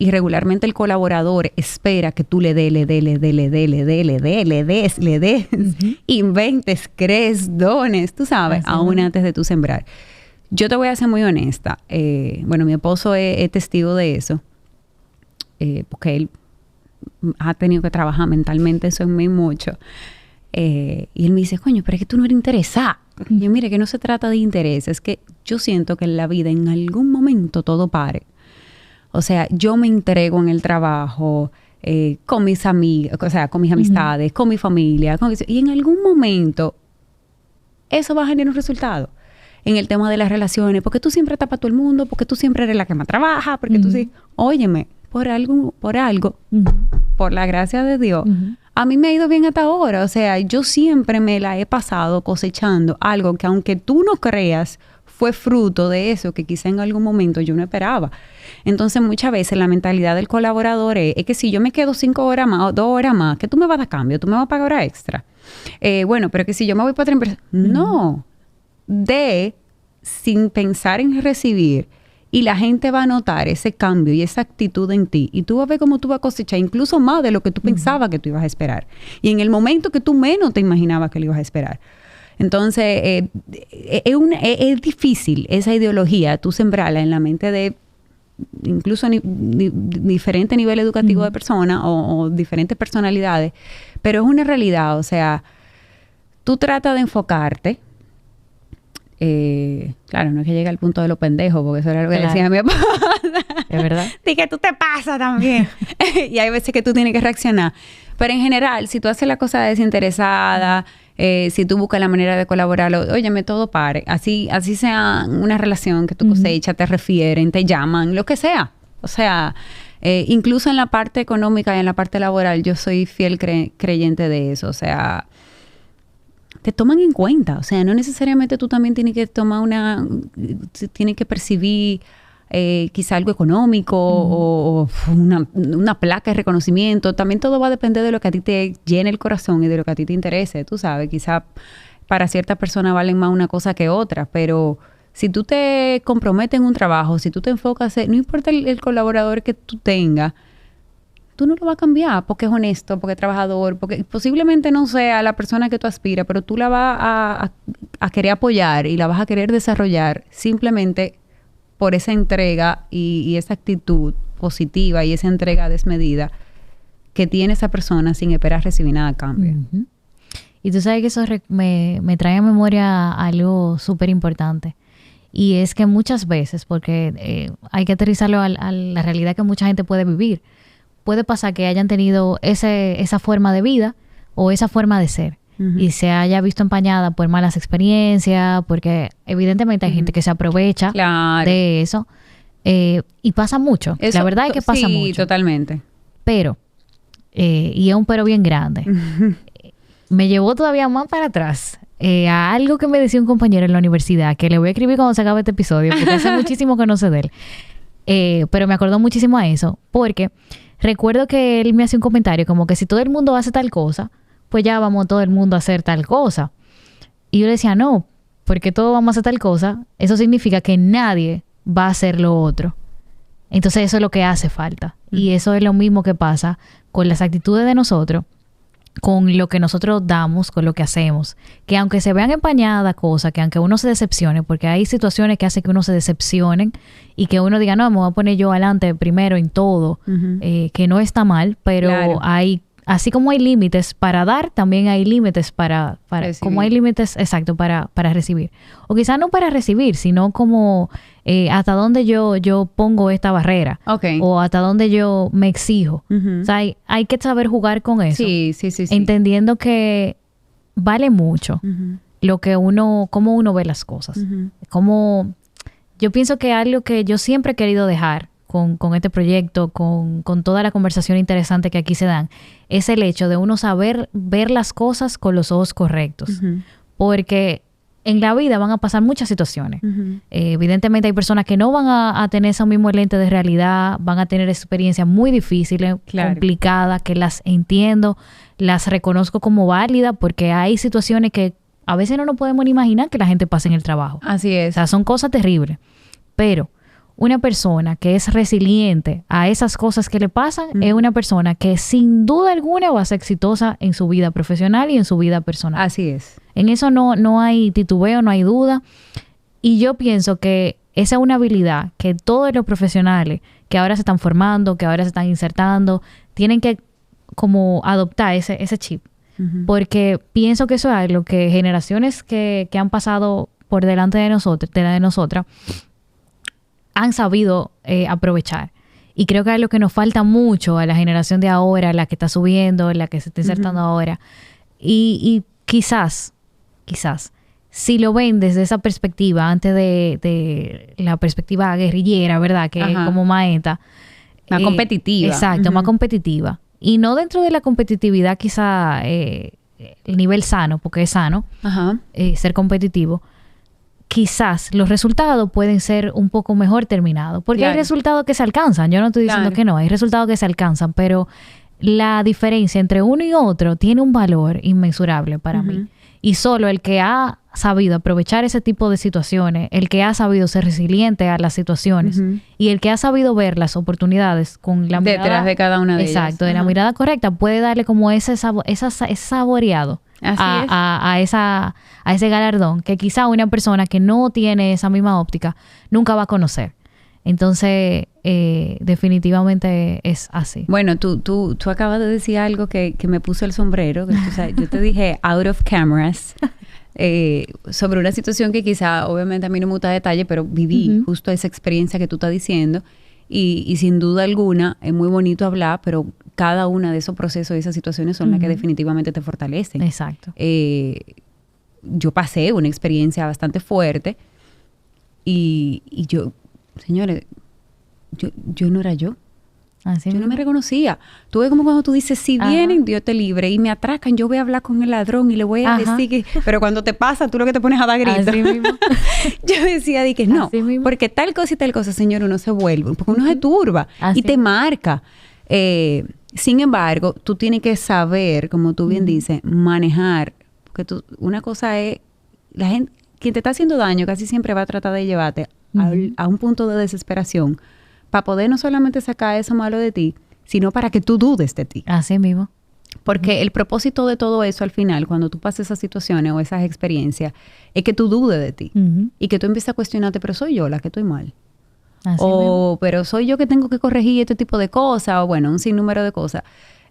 S2: Y regularmente el colaborador espera que tú le des, inventes, crees, dones, tú sabes, aún antes de tú sembrar. Yo te voy a ser muy honesta. Bueno, mi esposo es testigo de eso, porque él ha tenido que trabajar mentalmente eso en mí mucho. Y él me dice, coño, pero es que tú no eres interesada. Y yo, mire, que no se trata de interés, es que yo siento que en la vida en algún momento todo pare. O sea, yo me entrego en el trabajo, con mis amigas, o sea, con mis amistades, con mi familia, y en algún momento eso va a generar un resultado. En el tema de las relaciones, porque tú siempre tapas a todo el mundo, porque tú siempre eres la que más trabaja, porque tú sí, óyeme, por algo, por la gracia de Dios, a mí me ha ido bien hasta ahora. O sea, yo siempre me la he pasado cosechando algo que, aunque tú no creas, fue fruto de eso que quizá en algún momento yo no esperaba. Entonces, muchas veces la mentalidad del colaborador es que si yo me quedo 5 horas más o 2 horas más, ¿qué tú me vas a dar cambio? ¿Tú me vas a pagar hora extra? Bueno, pero que si yo me voy para otra empresa... No. Sin pensar en recibir, y la gente va a notar ese cambio y esa actitud en ti, y tú vas a ver cómo tú vas a cosechar incluso más de lo que tú pensabas que tú ibas a esperar, y en el momento que tú menos te imaginabas que lo ibas a esperar. Entonces, es difícil esa ideología, tú sembrarla en la mente de incluso diferente nivel educativo de personas o diferentes personalidades, pero es una realidad. O sea, tú tratas de enfocarte. Claro, no es que llegue al punto de los pendejos, porque eso era lo que decía mi papá.
S1: ¿Es verdad?
S2: Dije, tú te pasas también. Y hay veces que tú tienes que reaccionar. Pero en general, si tú haces la cosa desinteresada, si tú buscas la manera de colaborar, óyeme, todo pare. Así sea una relación que tú cosechas, te refieren, te llaman, lo que sea. O sea, incluso en la parte económica y en la parte laboral, yo soy fiel creyente de eso. O sea, te toman en cuenta. O sea, no necesariamente tú también tienes que tienes que percibir quizá algo económico o una placa de reconocimiento. También todo va a depender de lo que a ti te llene el corazón y de lo que a ti te interese. Tú sabes, quizá para ciertas personas valen más una cosa que otra, pero si tú te comprometes en un trabajo, si tú te enfocas, no importa el colaborador que tú tengas, tú no lo vas a cambiar porque es honesto, porque es trabajador, porque posiblemente no sea la persona que tú aspiras, pero tú la vas a querer apoyar y la vas a querer desarrollar simplemente por esa entrega y esa actitud positiva y esa entrega desmedida que tiene esa persona sin esperar recibir nada a cambio.
S1: Y tú sabes que eso me trae a memoria algo súper importante. Y es que muchas veces, porque hay que aterrizarlo a la realidad que mucha gente puede vivir, puede pasar que hayan tenido esa forma de vida o esa forma de ser y se haya visto empañada por malas experiencias, porque evidentemente hay gente que se aprovecha de eso y pasa mucho. La verdad es que pasa mucho.
S2: Sí, totalmente.
S1: Pero, y es un pero bien grande, me llevó todavía más para atrás a algo que me decía un compañero en la universidad, que le voy a escribir cuando se acabe este episodio, porque hace muchísimo que no sé de él. Pero me acordó muchísimo a eso, porque recuerdo que él me hacía un comentario como que si todo el mundo hace tal cosa, pues ya vamos todo el mundo a hacer tal cosa. Y yo le decía, no, porque todos vamos a hacer tal cosa, eso significa que nadie va a hacer lo otro. Entonces eso es lo que hace falta. Y eso es lo mismo que pasa con las actitudes de nosotros, con lo que nosotros damos, con lo que hacemos. Que aunque se vean empañadas cosas, que aunque uno se decepcione, porque hay situaciones que hacen que uno se decepcionen y que uno diga, no, me voy a poner yo adelante primero en todo, que no está mal, pero hay, así como hay límites para dar, también hay límites para como hay límites, exacto, para recibir. O quizás no para recibir, sino como hasta dónde yo pongo esta barrera. O hasta dónde yo me exijo. O sea, hay que saber jugar con eso.
S2: Sí.
S1: Entendiendo que vale mucho lo que cómo uno ve las cosas. Como yo pienso que algo que yo siempre he querido dejar con este proyecto, con toda la conversación interesante que aquí se dan, es el hecho de uno saber ver las cosas con los ojos correctos. Porque en la vida van a pasar muchas situaciones. Evidentemente hay personas que no van a tener ese mismo lente de realidad, van a tener experiencias muy difíciles, complicadas, que las entiendo, las reconozco como válidas, porque hay situaciones que a veces no nos podemos ni imaginar que la gente pase en el trabajo.
S2: Así es.
S1: O sea, son cosas terribles. Pero una persona que es resiliente a esas cosas que le pasan es una persona que sin duda alguna va a ser exitosa en su vida profesional y en su vida personal.
S2: Así es.
S1: En eso no hay titubeo, no hay duda. Y yo pienso que esa es una habilidad que todos los profesionales que ahora se están formando, que ahora se están insertando, tienen que como adoptar ese chip porque pienso que eso es algo que generaciones que han pasado por delante de nosotros, de nosotras, han sabido aprovechar. Y creo que es lo que nos falta mucho a la generación de ahora, la que está subiendo, la que se está insertando ahora. Y quizás, si lo ven desde esa perspectiva, antes de la perspectiva guerrillera, ¿verdad? Que es como maeta.
S2: Más competitiva.
S1: Exacto, más competitiva. Y no dentro de la competitividad quizá el nivel sano, porque es sano ser competitivo. Quizás los resultados pueden ser un poco mejor terminados. Porque hay resultados que se alcanzan. Yo no estoy diciendo que no. Hay resultados que se alcanzan. Pero la diferencia entre uno y otro tiene un valor inmensurable para mí. Y solo el que ha sabido aprovechar ese tipo de situaciones, el que ha sabido ser resiliente a las situaciones y el que ha sabido ver las oportunidades con la mirada...
S2: Detrás de cada una de ellas.
S1: Exacto, de la mirada correcta, puede darle como ese saboreado a ese galardón que quizá una persona que no tiene esa misma óptica nunca va a conocer. Entonces, definitivamente es así.
S2: Bueno, tú acabas de decir algo que me puso el sombrero. Que yo te dije out of cameras sobre una situación que quizá, obviamente, a mí no me gusta detalle, pero viví justo esa experiencia que tú estás diciendo. Y sin duda alguna, es muy bonito hablar, pero cada una de esos procesos y esas situaciones son las que definitivamente te fortalecen.
S1: Exacto.
S2: Yo pasé una experiencia bastante fuerte y yo... Señores, yo no era yo.
S1: Así
S2: yo no me reconocía. Tú ves como cuando tú dices, si vienen, Dios te libre, y me atracan, yo voy a hablar con el ladrón y le voy a decir que... Pero cuando te pasa, tú lo que te pones a dar gritos.
S1: Así mismo.
S2: Yo decía, di que no, porque tal cosa y tal cosa, señor, uno se vuelve, porque uno se turba y te marca. Sin embargo, tú tienes que saber, como tú bien dices, manejar. Porque una cosa es, la gente, quien te está haciendo daño casi siempre va a tratar de llevarte a un punto de desesperación para poder no solamente sacar eso malo de ti, sino para que tú dudes de ti.
S1: Así mismo.
S2: Porque el propósito de todo eso al final, cuando tú pasas esas situaciones o esas experiencias, es que tú dudes de ti. Y que tú empieces a cuestionarte, pero soy yo la que estoy mal.
S1: Así mismo.
S2: Pero soy yo que tengo que corregir este tipo de cosas, o bueno, un sinnúmero de cosas.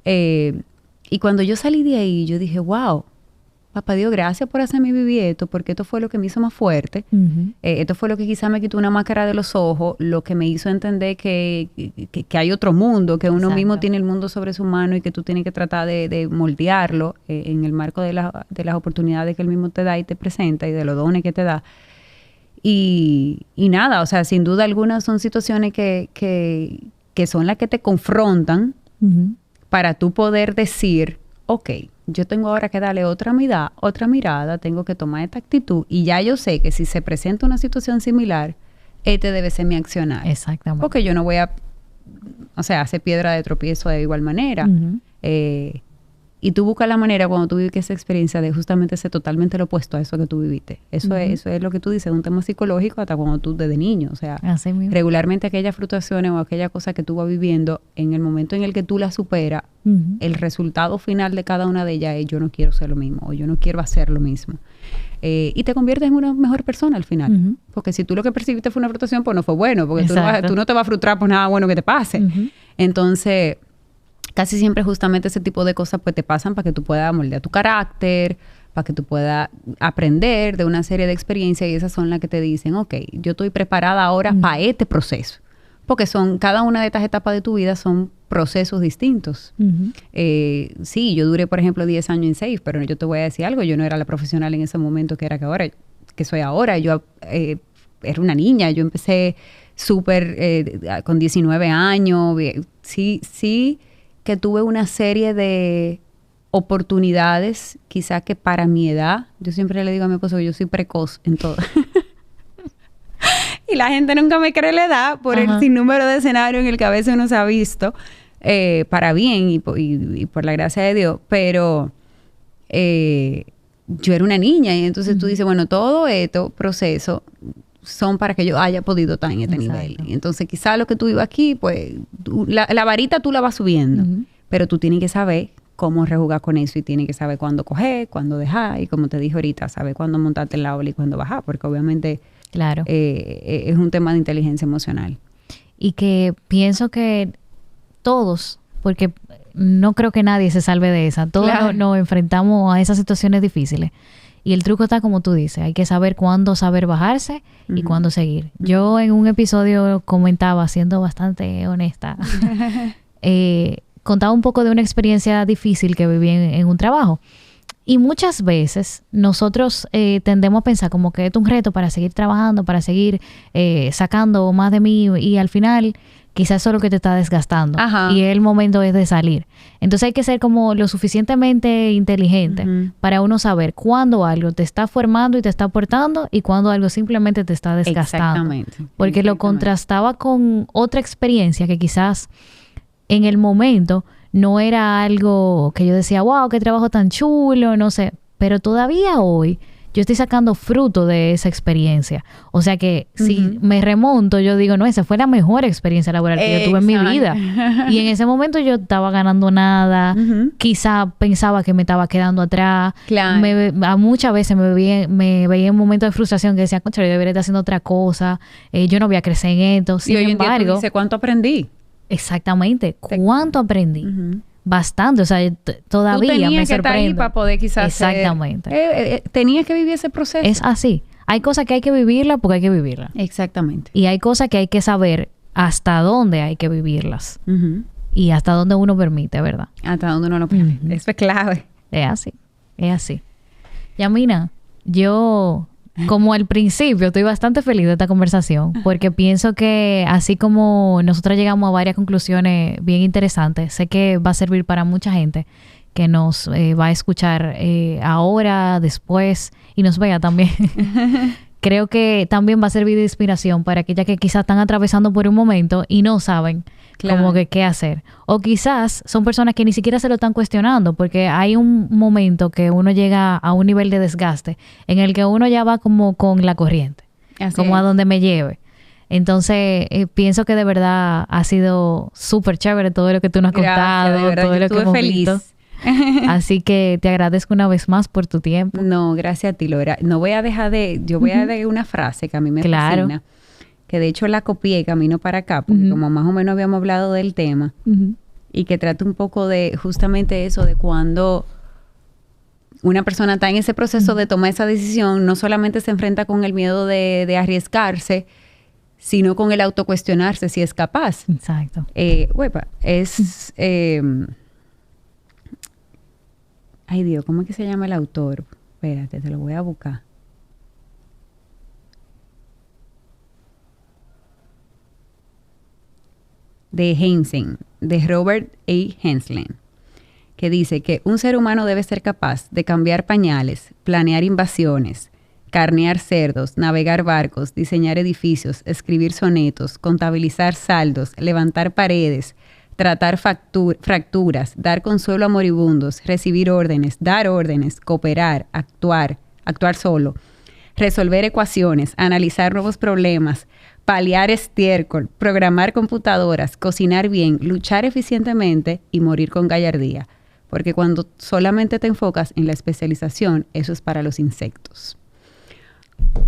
S2: Y cuando yo salí de ahí, yo dije, wow, papá Dios, gracias por hacerme vivir esto, porque esto fue lo que me hizo más fuerte. Esto fue lo que quizá me quitó una máscara de los ojos, lo que me hizo entender que hay otro mundo, que uno mismo tiene el mundo sobre su mano y que tú tienes que tratar de moldearlo en el marco de las oportunidades que él mismo te da y te presenta y de los dones que te da. Y nada, o sea, sin duda alguna son situaciones que son las que te confrontan para tú poder decir, ok, yo tengo ahora que darle otra mirada, tengo que tomar esta actitud y ya yo sé que si se presenta una situación similar, este debe ser mi accionar.
S1: Exactamente.
S2: Porque yo no voy a, hacer piedra de tropiezo de igual manera. Y tú buscas la manera cuando tú vives esa experiencia de justamente ser totalmente lo opuesto a eso que tú viviste. Eso es lo que tú dices, un tema psicológico hasta cuando tú desde niño. O sea, regularmente aquellas frustraciones o aquella cosa que tú vas viviendo, en el momento en el que tú la superas, el resultado final de cada una de ellas es yo no quiero ser lo mismo o yo no quiero hacer lo mismo. Y te conviertes en una mejor persona al final. Porque si tú lo que percibiste fue una frustración, pues no fue bueno. Porque tú no te vas a frustrar por nada bueno que te pase. Entonces... casi siempre justamente ese tipo de cosas pues te pasan para que tú puedas moldear tu carácter, para que tú puedas aprender de una serie de experiencias y esas son las que te dicen, ok, yo estoy preparada ahora para este proceso. Porque cada una de estas etapas de tu vida son procesos distintos. Sí, yo duré, por ejemplo, 10 años en Safe, pero yo te voy a decir algo, yo no era la profesional en ese momento que soy ahora. Yo era una niña, yo empecé súper con 19 años, sí, que tuve una serie de oportunidades, quizá que para mi edad, yo siempre le digo a mi esposo que yo soy precoz en todo. Y la gente nunca me cree la edad por el sinnúmero de escenarios en el que a veces uno se ha visto, para bien y por la gracia de Dios, pero yo era una niña y entonces tú dices, bueno, todo esto, proceso, son para que yo haya podido estar en este nivel. Y entonces quizás lo que tú ibas aquí, pues la varita tú la vas subiendo, pero tú tienes que saber cómo rejugar con eso y tienes que saber cuándo coger, cuándo dejar y como te dije ahorita, saber cuándo montarte en la ola y cuándo bajar, porque obviamente es un tema de inteligencia emocional.
S1: Y que pienso que todos, porque no creo que nadie se salve de esa. Todos
S2: Claro.
S1: nos enfrentamos a esas situaciones difíciles. Y el truco está como tú dices, hay que saber cuándo saber bajarse y
S2: Ujú.
S1: cuándo seguir. Yo en un episodio comentaba, siendo bastante honesta, contaba un poco de una experiencia difícil que viví en un trabajo. Y muchas veces nosotros tendemos a pensar como que esto es un reto para seguir trabajando, para seguir sacando más de mí y al final quizás eso es lo que te está desgastando.
S2: Ajá.
S1: Y el momento es de salir. Entonces hay que ser como lo suficientemente inteligente
S2: Ujú.
S1: para uno saber cuándo algo te está formando y te está aportando y cuándo algo simplemente te está desgastando.
S2: Exactamente.
S1: Porque lo
S2: Exactamente.
S1: contrastaba con otra experiencia que quizás en el momento no era algo que yo decía, wow, qué trabajo tan chulo, no sé. Pero todavía hoy yo estoy sacando fruto de esa experiencia. O sea que si
S2: Ujú.
S1: me remonto, yo digo, no, esa fue la mejor experiencia laboral que yo tuve en mi vida.
S2: Exacto.
S1: Y en ese momento yo estaba ganando nada.
S2: Ujú.
S1: Quizá pensaba que me estaba quedando atrás.
S2: Claro.
S1: Muchas veces me veía en un momento de frustración que decía, concha, yo debería estar haciendo otra cosa. Yo no voy a crecer en esto.
S2: Y
S1: Sin
S2: hoy en día tú
S1: embargo,
S2: dices, ¿cuánto aprendí?
S1: exactamente, ¿cuánto aprendí?
S2: Ujú.
S1: Bastante, o sea,
S2: Tú
S1: todavía
S2: tenías
S1: me
S2: que estar ahí
S1: sorprende.
S2: para poder quizás ser-
S1: Exactamente.
S2: tenías que vivir ese proceso.
S1: Es así. Hay cosas que hay que vivirlas porque hay que vivirlas.
S2: Exactamente.
S1: Y hay cosas que hay que saber hasta dónde hay que vivirlas.
S2: Ujú.
S1: Y hasta dónde uno permite, ¿verdad?
S2: Hasta donde uno lo permite.
S1: Ujú.
S2: Eso es clave.
S1: Es así. Es así. Yamina, yo, como al principio, estoy bastante feliz de esta conversación porque pienso que así como nosotros llegamos a varias conclusiones bien interesantes, sé que va a servir para mucha gente que nos va a escuchar ahora, después y nos vea también. Creo que también va a servir de inspiración para aquellas que quizás están atravesando por un momento y no saben
S2: Claro.
S1: como que qué hacer. O quizás son personas que ni siquiera se lo están cuestionando porque hay un momento que uno llega a un nivel de desgaste en el que uno ya va como con la corriente,
S2: Así
S1: como a
S2: es.
S1: donde me lleve. Entonces, pienso que de verdad ha sido súper chévere todo lo que tú nos has
S2: Gracias,
S1: contado,
S2: de verdad,
S1: todo
S2: yo
S1: lo que
S2: estuve
S1: hemos
S2: feliz.
S1: visto. Así que te agradezco una vez más por tu tiempo.
S2: No, gracias a ti, Laura. No voy a dejar de... Yo voy a dar una frase que a mí me
S1: Claro.
S2: fascina, que de hecho la copié camino para acá, porque
S1: Ujú.
S2: como más o menos habíamos hablado del tema,
S1: Ujú.
S2: y que trata un poco de justamente eso, de cuando una persona está en ese proceso de tomar esa decisión, no solamente se enfrenta con el miedo de arriesgarse, sino con el autocuestionarse si es capaz.
S1: Exacto.
S2: Ay Dios, ¿cómo es que se llama el autor? Espérate, te lo voy a buscar. De Heinsen, de Robert A. Henslen, que dice que un ser humano debe ser capaz de cambiar pañales, planear invasiones, carnear cerdos, navegar barcos, diseñar edificios, escribir sonetos, contabilizar saldos, levantar paredes, tratar fracturas, dar consuelo a moribundos, recibir órdenes, dar órdenes, cooperar, actuar solo, resolver ecuaciones, analizar nuevos problemas, paliar estiércol, programar computadoras, cocinar bien, luchar eficientemente y morir con gallardía. Porque cuando solamente te enfocas en la especialización, eso es para los insectos.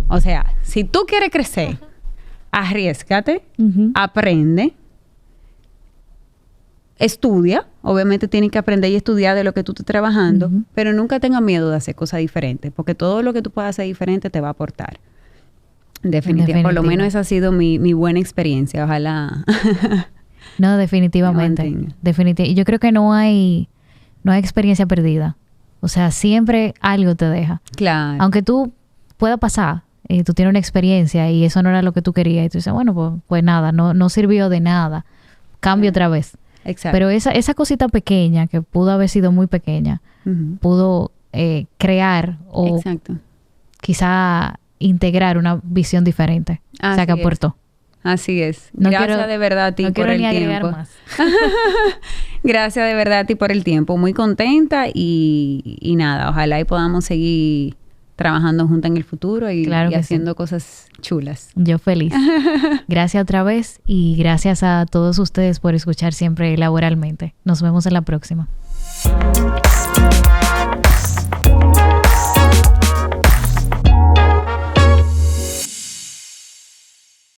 S2: O sea, si tú quieres crecer, arriésgate,
S1: Ujú.
S2: aprende, estudia. Obviamente tienes que aprender y estudiar de lo que tú estás trabajando,
S1: Ujú.
S2: pero nunca tengas miedo de hacer cosas diferentes, porque todo lo que tú puedas hacer diferente te va a aportar. Definitivamente. Por lo menos esa ha sido mi buena experiencia. Ojalá.
S1: No, definitivamente.
S2: mantenga.
S1: Y yo creo que no hay experiencia perdida. O sea, siempre algo te deja.
S2: Claro.
S1: Aunque tú pueda pasar, tú tienes una experiencia y eso no era lo que tú querías y tú dices, bueno, pues nada, no sirvió de nada. Cambio otra vez.
S2: Exacto.
S1: Pero esa cosita pequeña, que pudo haber sido muy pequeña,
S2: Ujú.
S1: pudo crear o
S2: Exacto.
S1: quizá integrar una visión diferente. O sea,
S2: Así
S1: que
S2: es.
S1: aportó.
S2: Así es.
S1: No
S2: Gracias
S1: quiero-
S2: de verdad a ti
S1: No
S2: por
S1: quiero
S2: el
S1: ni agregar
S2: tiempo.
S1: más.
S2: Gracias de verdad a ti por el tiempo. Muy contenta y nada, ojalá y podamos seguir trabajando juntas en el futuro y,
S1: Claro
S2: y
S1: que sí.
S2: haciendo cosas chulas.
S1: Yo feliz. Gracias otra vez y gracias a todos ustedes por escuchar siempre Laboralmente. Nos vemos en la próxima.